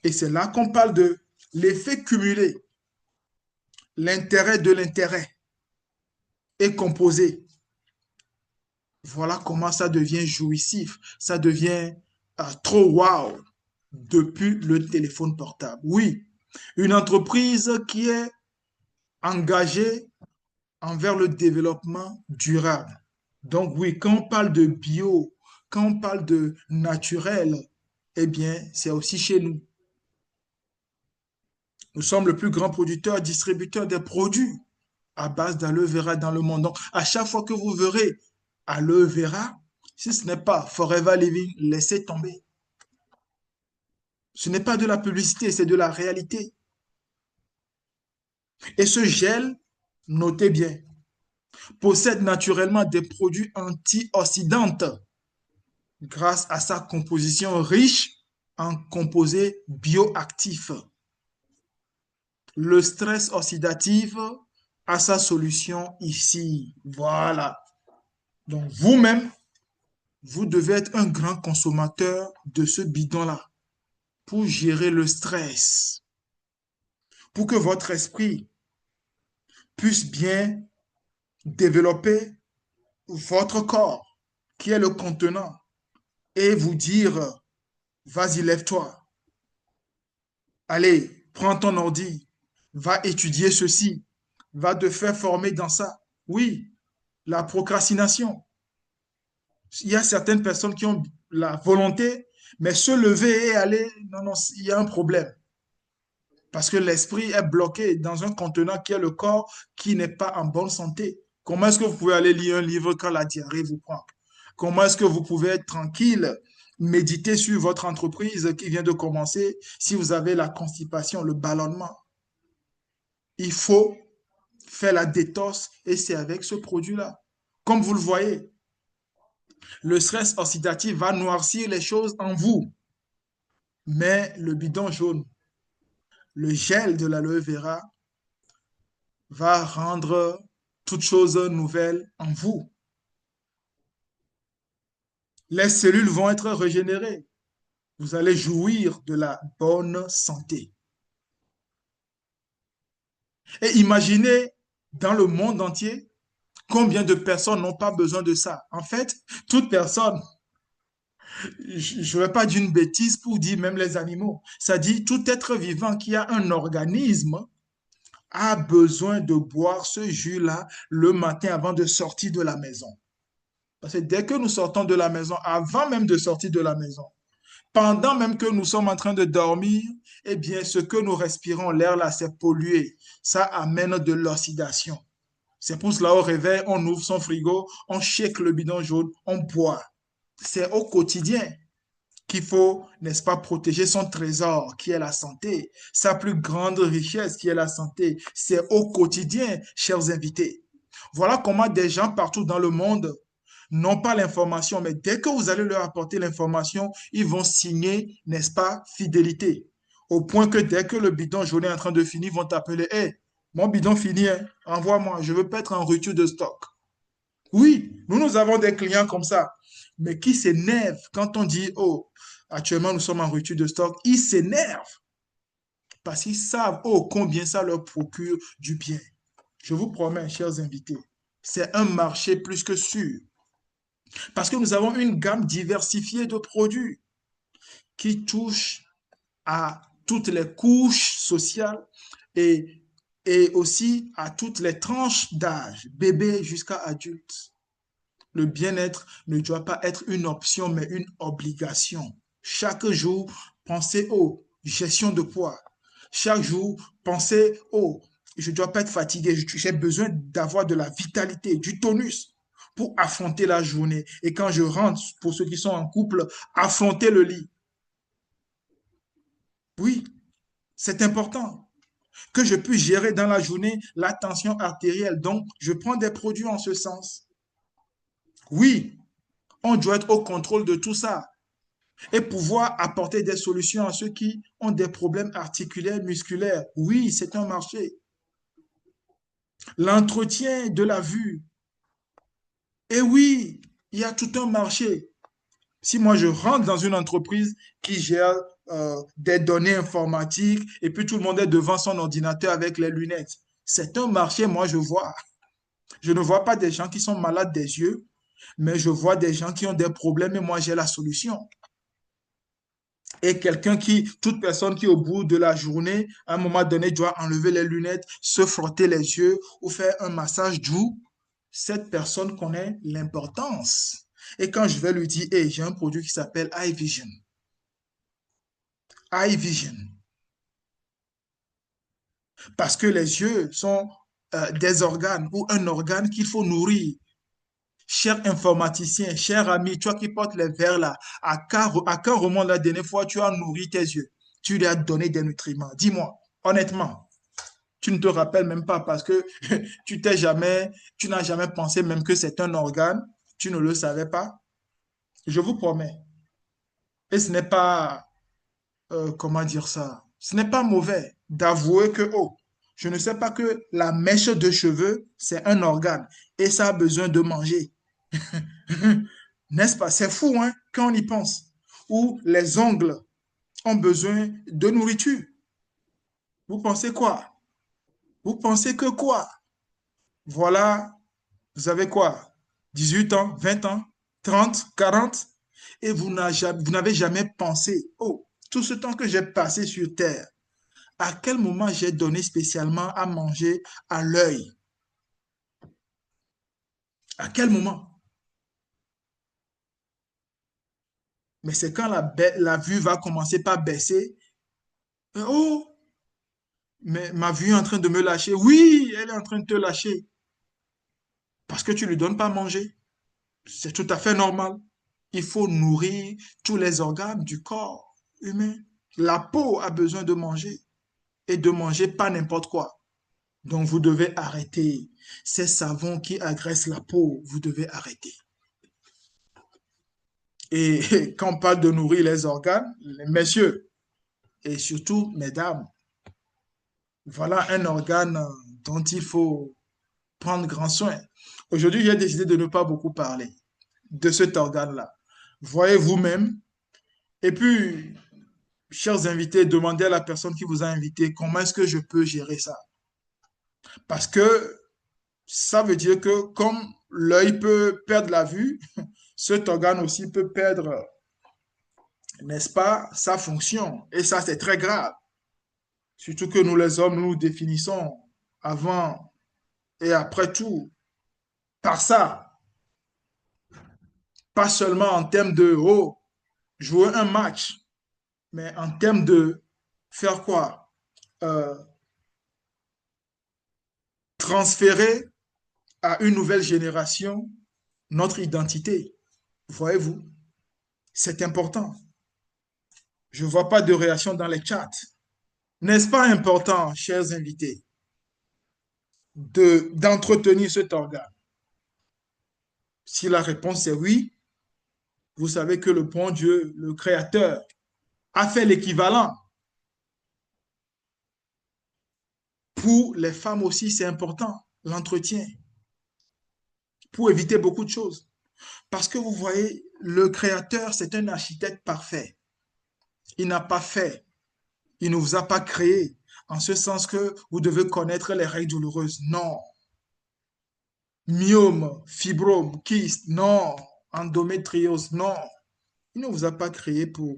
Et c'est là qu'on parle de l'effet cumulé, l'intérêt de l'intérêt est composé. Voilà comment ça devient jouissif, ça devient trop wow depuis le téléphone portable. Oui, une entreprise qui est engagée envers le développement durable. Donc oui, quand on parle de bio, quand on parle de naturel, eh bien, c'est aussi chez nous. Nous sommes le plus grand producteur, distributeur des produits à base d'aloe vera dans le monde. Donc, à chaque fois que vous verrez aloe vera, si ce n'est pas Forever Living, laissez tomber. Ce n'est pas de la publicité, c'est de la réalité. Et ce gel, notez bien, possède naturellement des produits antioxydants grâce à sa composition riche en composés bioactifs. Le stress oxydatif a sa solution ici. Voilà. Donc vous-même, vous devez être un grand consommateur de ce bidon-là pour gérer le stress, pour que votre esprit puisse bien développer votre corps, qui est le contenant, et vous dire, vas-y, lève-toi. Allez, prends ton ordi, va étudier ceci, va te faire former dans ça. Oui, la procrastination. Il y a certaines personnes qui ont la volonté, mais se lever et aller, non, non, il y a un problème. Parce que l'esprit est bloqué dans un contenant qui est le corps qui n'est pas en bonne santé. Comment est-ce que vous pouvez aller lire un livre quand la diarrhée vous prend? Comment est-ce que vous pouvez être tranquille, méditer sur votre entreprise qui vient de commencer si vous avez la constipation, le ballonnement? Il faut faire la détox et c'est avec ce produit-là. Comme vous le voyez, le stress oxydatif va noircir les choses en vous. Mais le bidon jaune, le gel de l'aloe vera, va rendre toute chose nouvelle en vous. Les cellules vont être régénérées. Vous allez jouir de la bonne santé. Et imaginez dans le monde entier combien de personnes n'ont pas besoin de ça. En fait, toute personne, je ne vais pas dire une bêtise pour dire même les animaux, ça dit tout être vivant qui a un organisme a besoin de boire ce jus-là le matin avant de sortir de la maison. Parce que dès que nous sortons de la maison, avant même de sortir de la maison, pendant même que nous sommes en train de dormir, eh bien, ce que nous respirons, l'air là, c'est pollué. Ça amène de l'oxydation. C'est pour cela, au réveil, on ouvre son frigo, on shake le bidon jaune, on boit. C'est au quotidien qu'il faut, n'est-ce pas, protéger son trésor, qui est la santé, sa plus grande richesse, qui est la santé. C'est au quotidien, chers invités. Voilà comment des gens partout dans le monde n'ont pas l'information, mais dès que vous allez leur apporter l'information, ils vont signer, n'est-ce pas, fidélité. Au point que dès que le bidon jaune est en train de finir, ils vont t'appeler, hé, mon bidon fini, hein, envoie-moi, je veux pas être en rupture de stock. Oui, nous avons des clients comme ça, mais qui s'énervent quand on dit, oh, actuellement nous sommes en rupture de stock. Ils s'énervent parce qu'ils savent, oh, combien ça leur procure du bien. Je vous promets, chers invités, c'est un marché plus que sûr. Parce que nous avons une gamme diversifiée de produits qui touchent à toutes les couches sociales et, et aussi à toutes les tranches d'âge, bébé jusqu'à adulte. Le bien-être ne doit pas être une option, mais une obligation. Chaque jour, pensez aux gestion de poids. Chaque jour, pensez aux je ne dois pas être fatigué, j'ai besoin d'avoir de la vitalité, du tonus pour affronter la journée. Et quand je rentre, pour ceux qui sont en couple, affronter le lit. Oui, c'est important que je puisse gérer dans la journée la tension artérielle. Donc, je prends des produits en ce sens. Oui, on doit être au contrôle de tout ça et pouvoir apporter des solutions à ceux qui ont des problèmes articulaires, musculaires. Oui, c'est un marché. L'entretien de la vue. Et oui, il y a tout un marché. Si moi je rentre dans une entreprise qui gère des données informatiques et puis tout le monde est devant son ordinateur avec les lunettes, c'est un marché, moi je vois. Je ne vois pas des gens qui sont malades des yeux, mais je vois des gens qui ont des problèmes et moi j'ai la solution. Et quelqu'un qui, toute personne qui au bout de la journée, à un moment donné, doit enlever les lunettes, se frotter les yeux ou faire un massage doux, cette personne connaît l'importance Et quand je vais lui dire, hey, j'ai un produit qui s'appelle iVision. iVision. Parce que les yeux sont des organes ou un organe qu'il faut nourrir. Cher informaticien, cher ami, toi qui portes les verres là, à quand remonte la dernière fois tu as nourri tes yeux? Tu lui as donné des nutriments. Dis-moi, honnêtement, tu ne te rappelles même pas parce que tu n'as jamais pensé même que c'est un organe, tu ne le savais pas. Je vous promets. Et ce n'est pas, comment dire ça, ce n'est pas mauvais d'avouer que, oh, je ne sais pas que la mèche de cheveux, c'est un organe et ça a besoin de manger. N'est-ce pas? C'est fou, hein, quand on y pense. Ou les ongles ont besoin de nourriture. Vous pensez quoi? Vous pensez que quoi? Voilà, vous avez quoi? 18 ans, 20 ans, 30, 40, et vous n'avez jamais pensé, oh, tout ce temps que j'ai passé sur Terre, à quel moment j'ai donné spécialement à manger à l'œil? À quel moment? Mais c'est quand la vue va commencer par baisser. Oh, mais ma vue est en train de me lâcher. Oui, elle est en train de te lâcher parce que tu ne lui donnes pas à manger. C'est tout à fait normal. Il faut nourrir tous les organes du corps humain. La peau a besoin de manger et de manger pas n'importe quoi. Donc vous devez arrêter. Ces savons qui agressent la peau, vous devez arrêter. Et quand on parle de nourrir les organes, les messieurs et surtout mesdames, voilà un organe dont il faut prendre grand soin. Aujourd'hui, j'ai décidé de ne pas beaucoup parler de cet organe-là. Voyez vous-même. Et puis, chers invités, demandez à la personne qui vous a invité comment est-ce que je peux gérer ça. Parce que ça veut dire que comme l'œil peut perdre la vue, cet organe aussi peut perdre, n'est-ce pas, sa fonction. Et ça, c'est très grave. Surtout que nous, les hommes, nous définissons avant et après tout par ça. Pas seulement en termes de, oh, jouer un match, mais en termes de faire quoi? Euh, Transférer à une nouvelle génération notre identité. Voyez-vous, c'est important. Je ne vois pas de réaction dans les chats. N'est-ce pas important, chers invités, d'entretenir cet organe? Si la réponse est oui, vous savez que le bon Dieu, le Créateur, a fait l'équivalent. Pour les femmes aussi, c'est important, l'entretien, pour éviter beaucoup de choses. Parce que vous voyez, le Créateur, c'est un architecte parfait. Il n'a pas fait, il ne vous a pas créé, en ce sens que vous devez connaître les règles douloureuses. Non. Myome, fibrome, kyste, non. Endométriose, non. Il ne vous a pas créé pour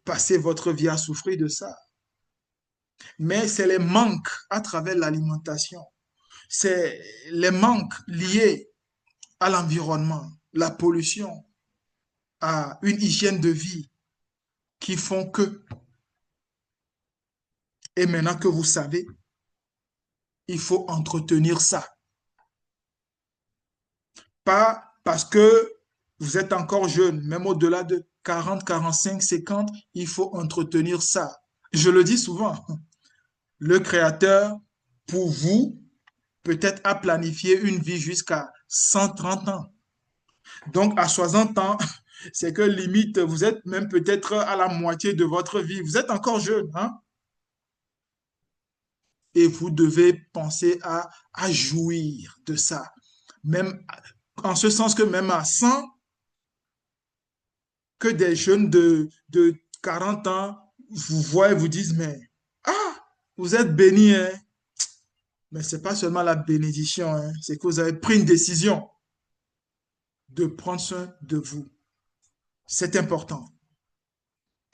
passer votre vie à souffrir de ça. Mais c'est les manques à travers l'alimentation. C'est les manques liés à l'environnement, la pollution, à une hygiène de vie qui font que, et maintenant que vous savez, il faut entretenir ça. Pas parce que vous êtes encore jeune, même au-delà de 40, 45, 50, il faut entretenir ça. Je le dis souvent, le Créateur, pour vous, peut-être a planifié une vie jusqu'à 130 ans. Donc, à 60 ans, c'est que limite, vous êtes même peut-être à la moitié de votre vie. Vous êtes encore jeune, hein? Et vous devez penser à jouir de ça. Même en ce sens que même à 100, que des jeunes de 40 ans vous voient et vous disent, mais ah, vous êtes bénis, hein? Mais ce n'est pas seulement la bénédiction, hein, c'est que vous avez pris une décision de prendre soin de vous. C'est important.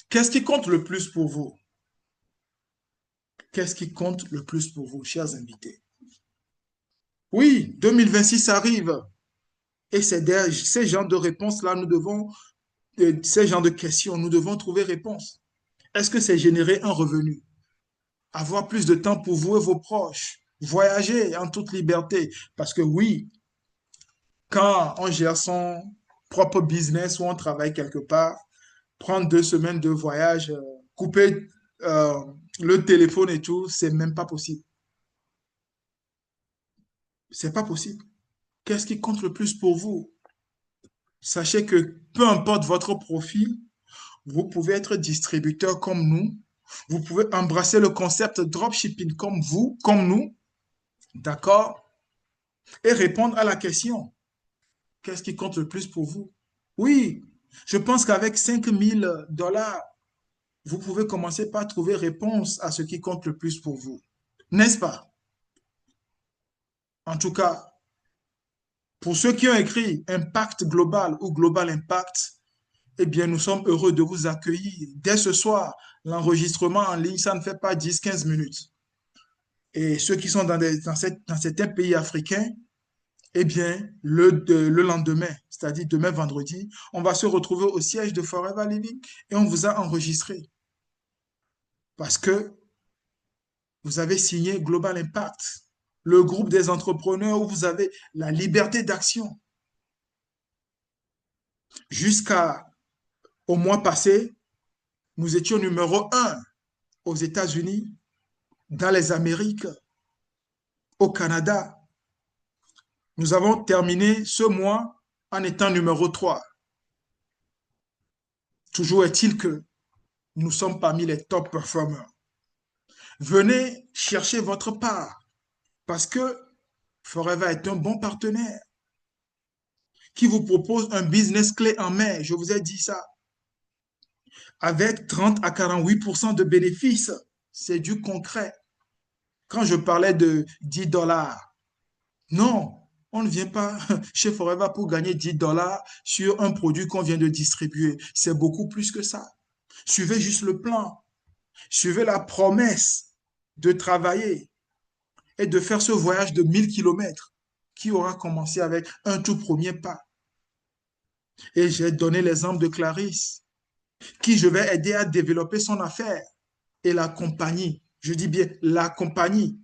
Qu'est-ce qui compte le plus pour vous? Qu'est-ce qui compte le plus pour vous, chers invités? Oui, 2026 arrive. Et c'est ces genres de réponses-là, ces genres de questions, nous devons trouver réponse. Est-ce que c'est générer un revenu? Avoir plus de temps pour vous et vos proches? Voyager en toute liberté? Parce que oui, quand on gère son propre business ou on travaille quelque part, prendre 2 semaines de voyage, couper euh, le téléphone et tout, c'est même pas possible. C'est pas possible. Qu'est-ce qui compte le plus pour vous? Sachez que peu importe votre profil, vous pouvez être distributeur comme nous. Vous pouvez embrasser le concept dropshipping comme vous, comme nous, d'accord? Et répondre à la question, qu'est-ce qui compte le plus pour vous? Oui, je pense qu'avec 5 000 $, vous pouvez commencer par trouver réponse à ce qui compte le plus pour vous. N'est-ce pas? En tout cas, pour ceux qui ont écrit Impact Global ou Global Impact, eh bien, nous sommes heureux de vous accueillir. Dès ce soir, l'enregistrement en ligne, ça ne fait pas 10, 15 minutes. Et ceux qui sont dans certains pays africains, eh bien, le lendemain, c'est-à-dire demain vendredi, on va se retrouver au siège de Forever Living et on vous a enregistré parce que vous avez signé Global Impact, le groupe des entrepreneurs où vous avez la liberté d'action. Jusqu'au mois passé, nous étions numéro 1 aux États-Unis, dans les Amériques, au Canada. Nous avons terminé ce mois en étant numéro 3. Toujours est-il que nous sommes parmi les top performers. Venez chercher votre part parce que Forever est un bon partenaire qui vous propose un business clé en main. Je vous ai dit ça. Avec 30 à 48% de bénéfices. C'est du concret. Quand je parlais de 10 $, non, on ne vient pas chez Forever pour gagner 10 $ sur un produit qu'on vient de distribuer. C'est beaucoup plus que ça. Suivez juste le plan. Suivez la promesse de travailler et de faire ce voyage de 1 000 km qui aura commencé avec un tout premier pas. Et j'ai donné l'exemple de Clarisse, qui je vais aider à développer son affaire. Et la compagnie, je dis bien la compagnie,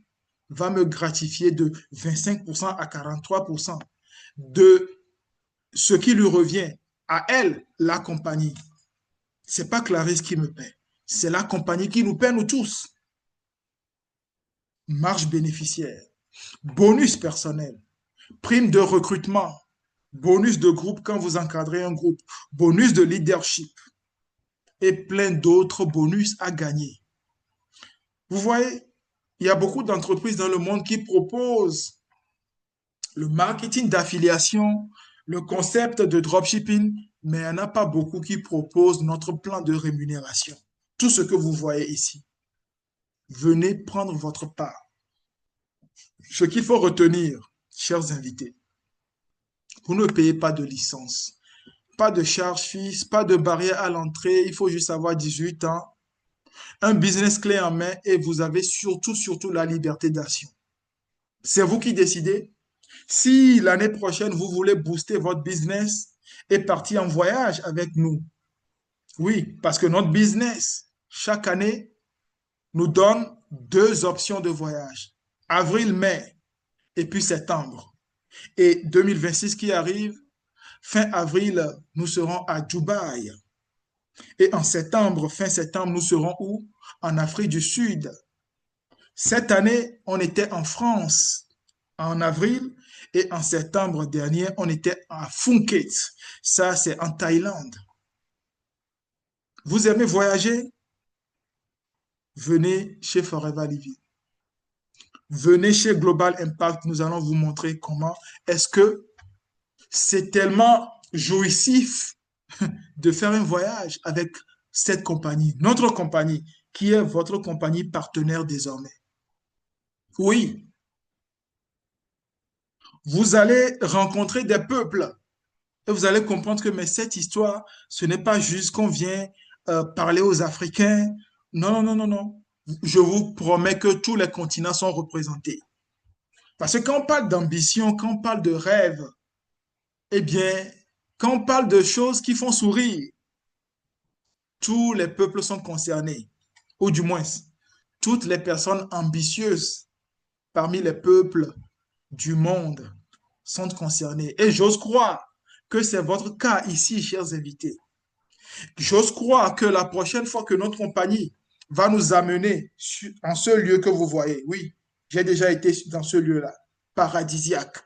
va me gratifier de 25% à 43% de ce qui lui revient à elle, la compagnie. C'est pas Clarisse qui me paie, c'est la compagnie qui nous paie, nous tous. Marge bénéficiaire, bonus personnel, prime de recrutement, bonus de groupe quand vous encadrez un groupe, bonus de leadership et plein d'autres bonus à gagner. Vous voyez, il y a beaucoup d'entreprises dans le monde qui proposent le marketing d'affiliation, le concept de dropshipping, mais il n'y en a pas beaucoup qui proposent notre plan de rémunération. Tout ce que vous voyez ici. Venez prendre votre part. Ce qu'il faut retenir, chers invités, vous ne payez pas de licence, pas de charge fixe, pas de barrière à l'entrée, il faut juste avoir 18 ans, un business clé en main et vous avez surtout la liberté d'action. C'est vous qui décidez. Si l'année prochaine, vous voulez booster votre business et partir en voyage avec nous, oui, parce que notre business, chaque année, nous donne 2 options de voyage. Avril, mai et puis septembre. Et 2026 qui arrive, fin avril, nous serons à Dubaï. Et en septembre, fin septembre, nous serons où? En Afrique du Sud. Cette année, on était en France en avril et en septembre dernier, on était à Phuket. Ça, c'est en Thaïlande. Vous aimez voyager? Venez chez Forever Living. Venez chez Global Impact. Nous allons vous montrer comment est-ce que c'est tellement jouissif de faire un voyage avec cette compagnie, notre compagnie, qui est votre compagnie partenaire désormais. Oui, vous allez rencontrer des peuples et vous allez comprendre que mais cette histoire, ce n'est pas juste qu'on vient parler aux Africains. Non, non, non, non, non. Je vous promets que tous les continents sont représentés. Parce que quand on parle d'ambition, quand on parle de rêve, Eh bien, quand on parle de choses qui font sourire, tous les peuples sont concernés, ou du moins, toutes les personnes ambitieuses parmi les peuples du monde sont concernées. Et j'ose croire que c'est votre cas ici, chers invités. J'ose croire que la prochaine fois que notre compagnie va nous amener en ce lieu que vous voyez, oui, j'ai déjà été dans ce lieu-là, paradisiaque.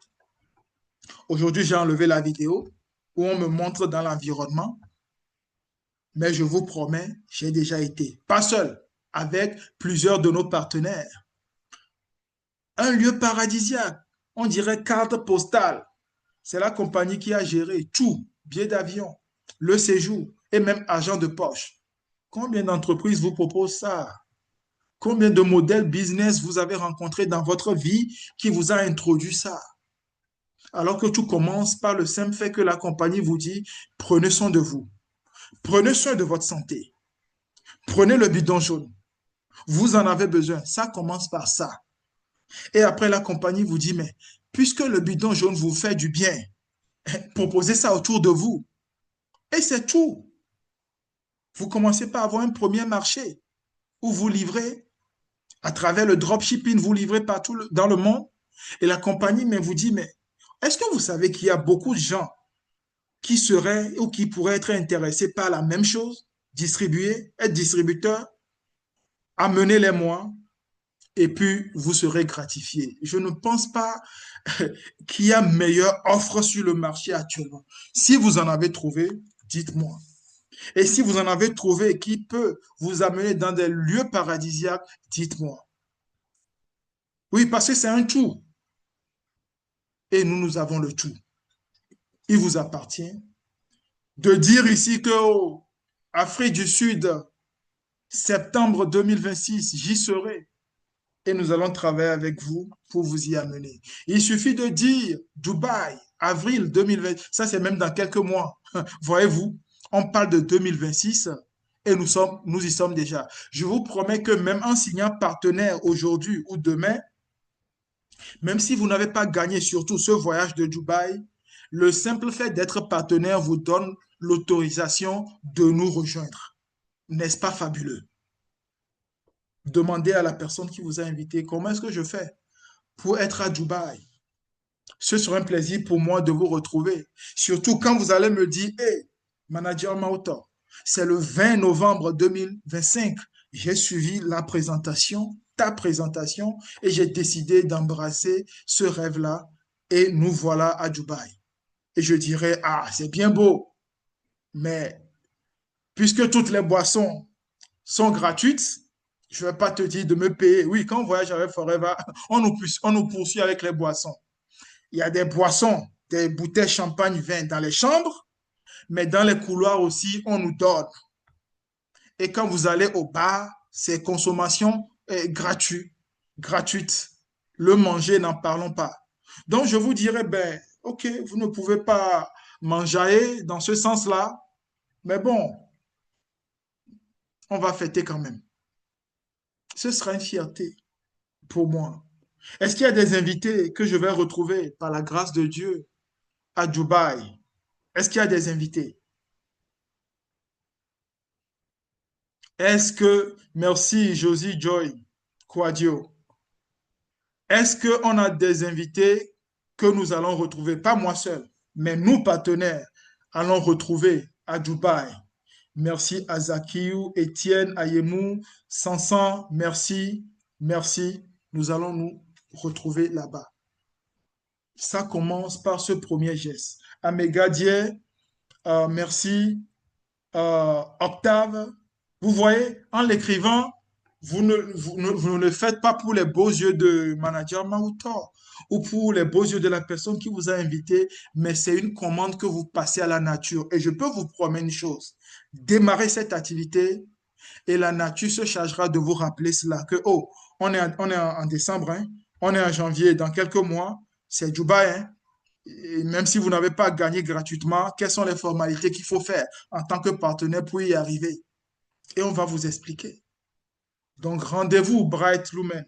Aujourd'hui, j'ai enlevé la vidéo où on me montre dans l'environnement, mais je vous promets, j'ai déjà été, pas seul, avec plusieurs de nos partenaires. Un lieu paradisiaque, on dirait carte postale. C'est la compagnie qui a géré tout, billets d'avion, le séjour et même argent de poche. Combien d'entreprises vous proposent ça? Combien de modèles business vous avez rencontrés dans votre vie qui vous a introduit ça? Alors que tout commence par le simple fait que la compagnie vous dit, prenez soin de vous, prenez soin de votre santé, prenez le bidon jaune, vous en avez besoin. Ça commence par ça. Et après, la compagnie vous dit, mais puisque le bidon jaune vous fait du bien, proposez ça autour de vous. Et c'est tout. Vous commencez par avoir un premier marché où vous livrez à travers le dropshipping, vous livrez partout dans le monde. Et la compagnie mais vous dit, mais est-ce que vous savez qu'il y a beaucoup de gens qui seraient ou qui pourraient être intéressés par la même chose, distribuer, être distributeur, amenez-les-moi et puis vous serez gratifié. Je ne pense pas qu'il y a meilleure offre sur le marché actuellement. Si vous en avez trouvé, dites-moi. Et si vous en avez trouvé qui peut vous amener dans des lieux paradisiaques, dites-moi. Oui, parce que c'est un tout. Et nous avons le tout. Il vous appartient de dire ici que oh, Afrique du Sud, septembre 2026, j'y serai. Et nous allons travailler avec vous pour vous y amener. Il suffit de dire Dubaï, avril 2020, ça c'est même dans quelques mois. Voyez-vous, on parle de 2026 et nous y sommes déjà. Je vous promets que même en signant partenaire aujourd'hui ou demain, même si vous n'avez pas gagné surtout ce voyage de Dubaï, le simple fait d'être partenaire vous donne l'autorisation de nous rejoindre. N'est-ce pas fabuleux? Demandez à la personne qui vous a invité comment est-ce que je fais pour être à Dubaï. Ce sera un plaisir pour moi de vous retrouver. Surtout quand vous allez me dire, hey, manager Mauta, c'est le 20 novembre 2025. J'ai suivi la présentation, ta présentation, et j'ai décidé d'embrasser ce rêve-là. Et nous voilà à Dubaï. Et je dirais, ah, c'est bien beau, mais puisque toutes les boissons sont gratuites, je ne vais pas te dire de me payer. Oui, quand on voyage avec Forever, on nous poursuit avec les boissons. Il y a des boissons, des bouteilles champagne, vin dans les chambres, mais dans les couloirs aussi, on nous donne. Et quand vous allez au bar, c'est consommation gratuite. Le manger, n'en parlons pas. Donc, je vous dirais, ben, OK, vous ne pouvez pas manger dans ce sens-là, mais bon, on va fêter quand même. Ce sera une fierté pour moi. Est-ce qu'il y a des invités que je vais retrouver par la grâce de Dieu à Dubaï? Est-ce qu'il y a des invités? Est-ce que, merci Josie Joy Quadio, est-ce qu'on a des invités que nous allons retrouver, pas moi seul, mais nous partenaires, allons retrouver à Dubaï? Merci à Zakiou, Étienne, Ayemou, Sansan, merci, merci. Nous allons nous retrouver là-bas. Ça commence par ce premier geste. Améga Dier, merci. Octave, vous voyez, en l'écrivant, vous ne le faites pas pour les beaux yeux de manager Mautor ou pour les beaux yeux de la personne qui vous a invité, mais c'est une commande que vous passez à la nature. Et je peux vous promettre une chose, démarrez cette activité et la nature se chargera de vous rappeler cela, que, oh, on est en décembre, hein, on est en janvier, dans quelques mois, c'est Dubaï, hein, et même si vous n'avez pas gagné gratuitement, quelles sont les formalités qu'il faut faire en tant que partenaire pour y arriver? Et on va vous expliquer. Donc, rendez-vous Bright Lumen,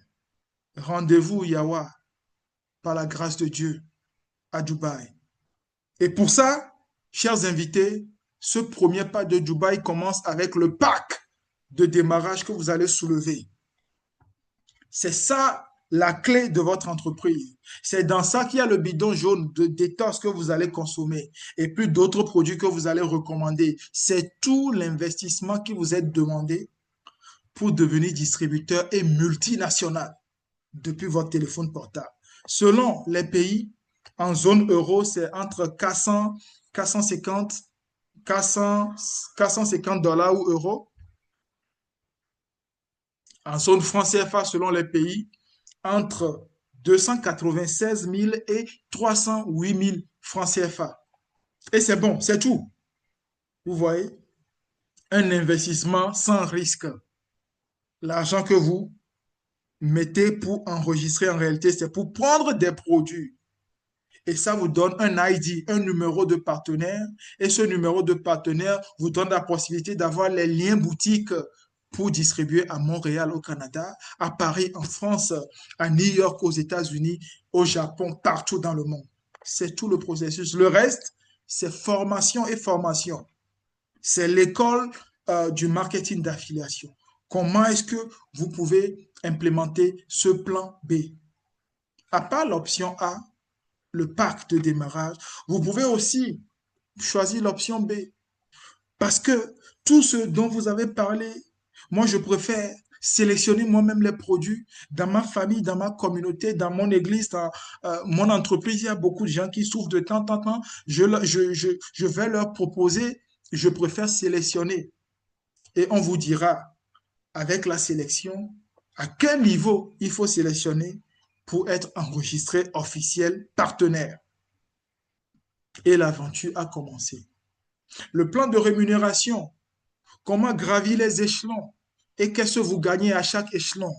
rendez-vous Yawa, par la grâce de Dieu, à Dubaï. Et pour ça, chers invités, ce premier pas de Dubaï commence avec le pack de démarrage que vous allez soulever. C'est ça la clé de votre entreprise. C'est dans ça qu'il y a le bidon jaune de détox que vous allez consommer et puis d'autres produits que vous allez recommander. C'est tout l'investissement qui vous est demandé pour devenir distributeur et multinational depuis votre téléphone portable. Selon les pays, en zone euro, c'est entre 400, 450, 400, 450 dollars ou euros. En zone franc CFA, selon les pays, entre 296 000 et 308 000 francs CFA. Et c'est bon, c'est tout. Vous voyez, un investissement sans risque. L'argent que vous mettez pour enregistrer, en réalité, c'est pour prendre des produits. Et ça vous donne un ID, un numéro de partenaire. Et ce numéro de partenaire vous donne la possibilité d'avoir les liens boutiques pour distribuer à Montréal, au Canada, à Paris, en France, à New York, aux États-Unis, au Japon, partout dans le monde. C'est tout le processus. Le reste, c'est formation et formation. C'est l'école du marketing d'affiliation. Comment est-ce que vous pouvez implémenter ce plan B? À part l'option A, le pack de démarrage, vous pouvez aussi choisir l'option B. Parce que tout ce dont vous avez parlé, moi, je préfère sélectionner moi-même les produits dans ma famille, dans ma communauté, dans mon église, dans mon entreprise. Il y a beaucoup de gens qui souffrent de temps en temps. Je vais leur proposer, je préfère sélectionner. Et on vous dira, avec la sélection, à quel niveau il faut sélectionner pour être enregistré officiel partenaire. Et l'aventure a commencé. Le plan de rémunération, comment gravir les échelons et qu'est-ce que vous gagnez à chaque échelon.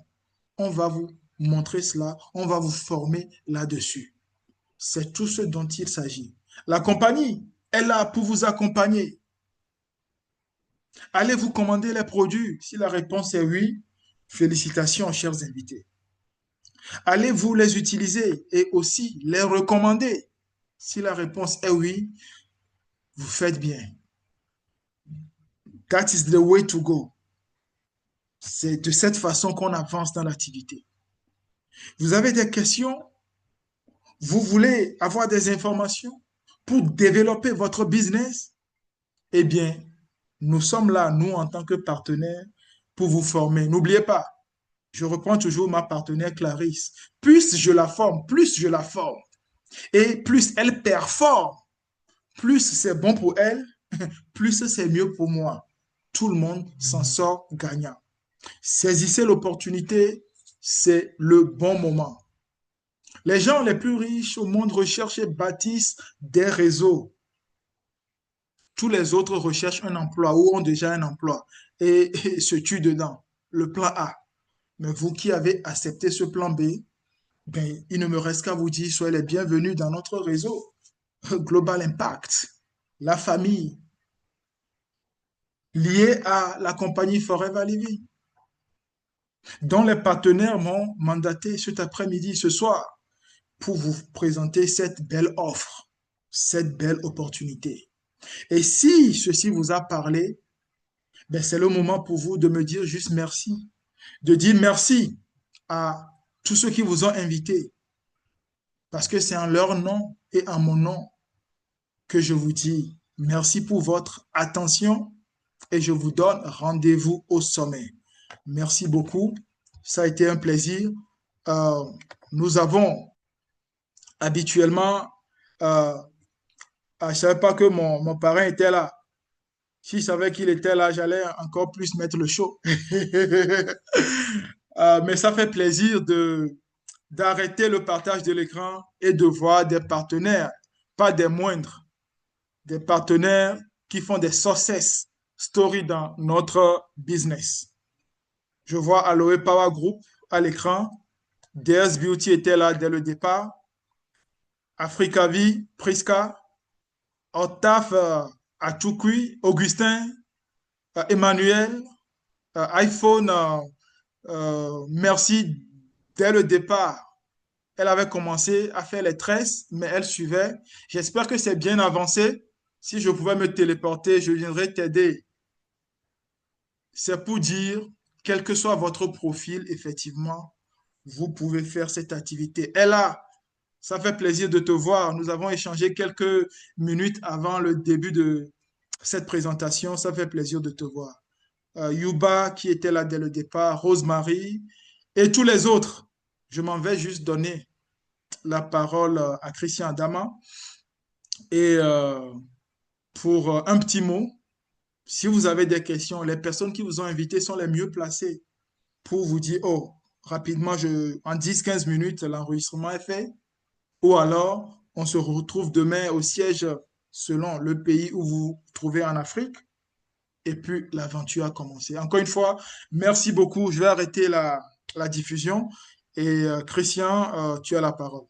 On va vous montrer cela, on va vous former là-dessus. C'est tout ce dont il s'agit. La compagnie est là pour vous accompagner. Allez-vous commander les produits? Si la réponse est oui, félicitations, chers invités. Allez-vous les utiliser et aussi les recommander? Si la réponse est oui, vous faites bien. That is the way to go. C'est de cette façon qu'on avance dans l'activité. Vous avez des questions? Vous voulez avoir des informations pour développer votre business? Eh bien, nous sommes là, nous, en tant que partenaires, pour vous former. N'oubliez pas, je reprends toujours ma partenaire Clarisse. Plus je la forme, plus je la forme. Et plus elle performe, plus c'est bon pour elle, plus c'est mieux pour moi. Tout le monde s'en sort gagnant. Saisissez l'opportunité, c'est le bon moment. Les gens les plus riches au monde recherchent et bâtissent des réseaux. Tous les autres recherchent un emploi ou ont déjà un emploi et se tuent dedans. Le plan A. Mais vous qui avez accepté ce plan B, ben, il ne me reste qu'à vous dire, soyez les bienvenus dans notre réseau. Global Impact, la famille, liée à la compagnie Forever Living, dont les partenaires m'ont mandaté cet après-midi, ce soir, pour vous présenter cette belle offre, cette belle opportunité. Et si ceci vous a parlé, ben c'est le moment pour vous de me dire juste merci, de dire merci à tous ceux qui vous ont invité, parce que c'est en leur nom et en mon nom que je vous dis merci pour votre attention et je vous donne rendez-vous au sommet. Merci beaucoup. Ça a été un plaisir. Euh, Nous avons habituellement, euh, je ne savais pas que mon parrain était là. Si je savais qu'il était là, j'allais encore plus mettre le show. Mais ça fait plaisir d'arrêter le partage de l'écran et de voir des partenaires, pas des moindres, des partenaires qui font des success stories dans notre business. Je vois Aloe Power Group à l'écran. DS Beauty était là dès le départ. Africa Vie, Priska, Octave Achukui, Augustin, Emmanuel, iPhone, merci dès le départ. Elle avait commencé à faire les tresses, mais elle suivait. J'espère que c'est bien avancé. Si je pouvais me téléporter, je viendrais t'aider. C'est pour dire, quel que soit votre profil, effectivement, vous pouvez faire cette activité. Et là, ça fait plaisir de te voir. Nous avons échangé quelques minutes avant le début de cette présentation. Ça fait plaisir de te voir. Yuba, qui était là dès le départ, Rosemary et tous les autres. Je m'en vais juste donner la parole à Christian Adama. Et pour un petit mot, si vous avez des questions, les personnes qui vous ont invité sont les mieux placées pour vous dire, oh, rapidement, en 10-15 minutes, l'enregistrement est fait. Ou alors, on se retrouve demain au siège selon le pays où vous vous trouvez en Afrique. Et puis, l'aventure a commencé. Encore une fois, merci beaucoup. Je vais arrêter la diffusion. Et Christian, tu as la parole.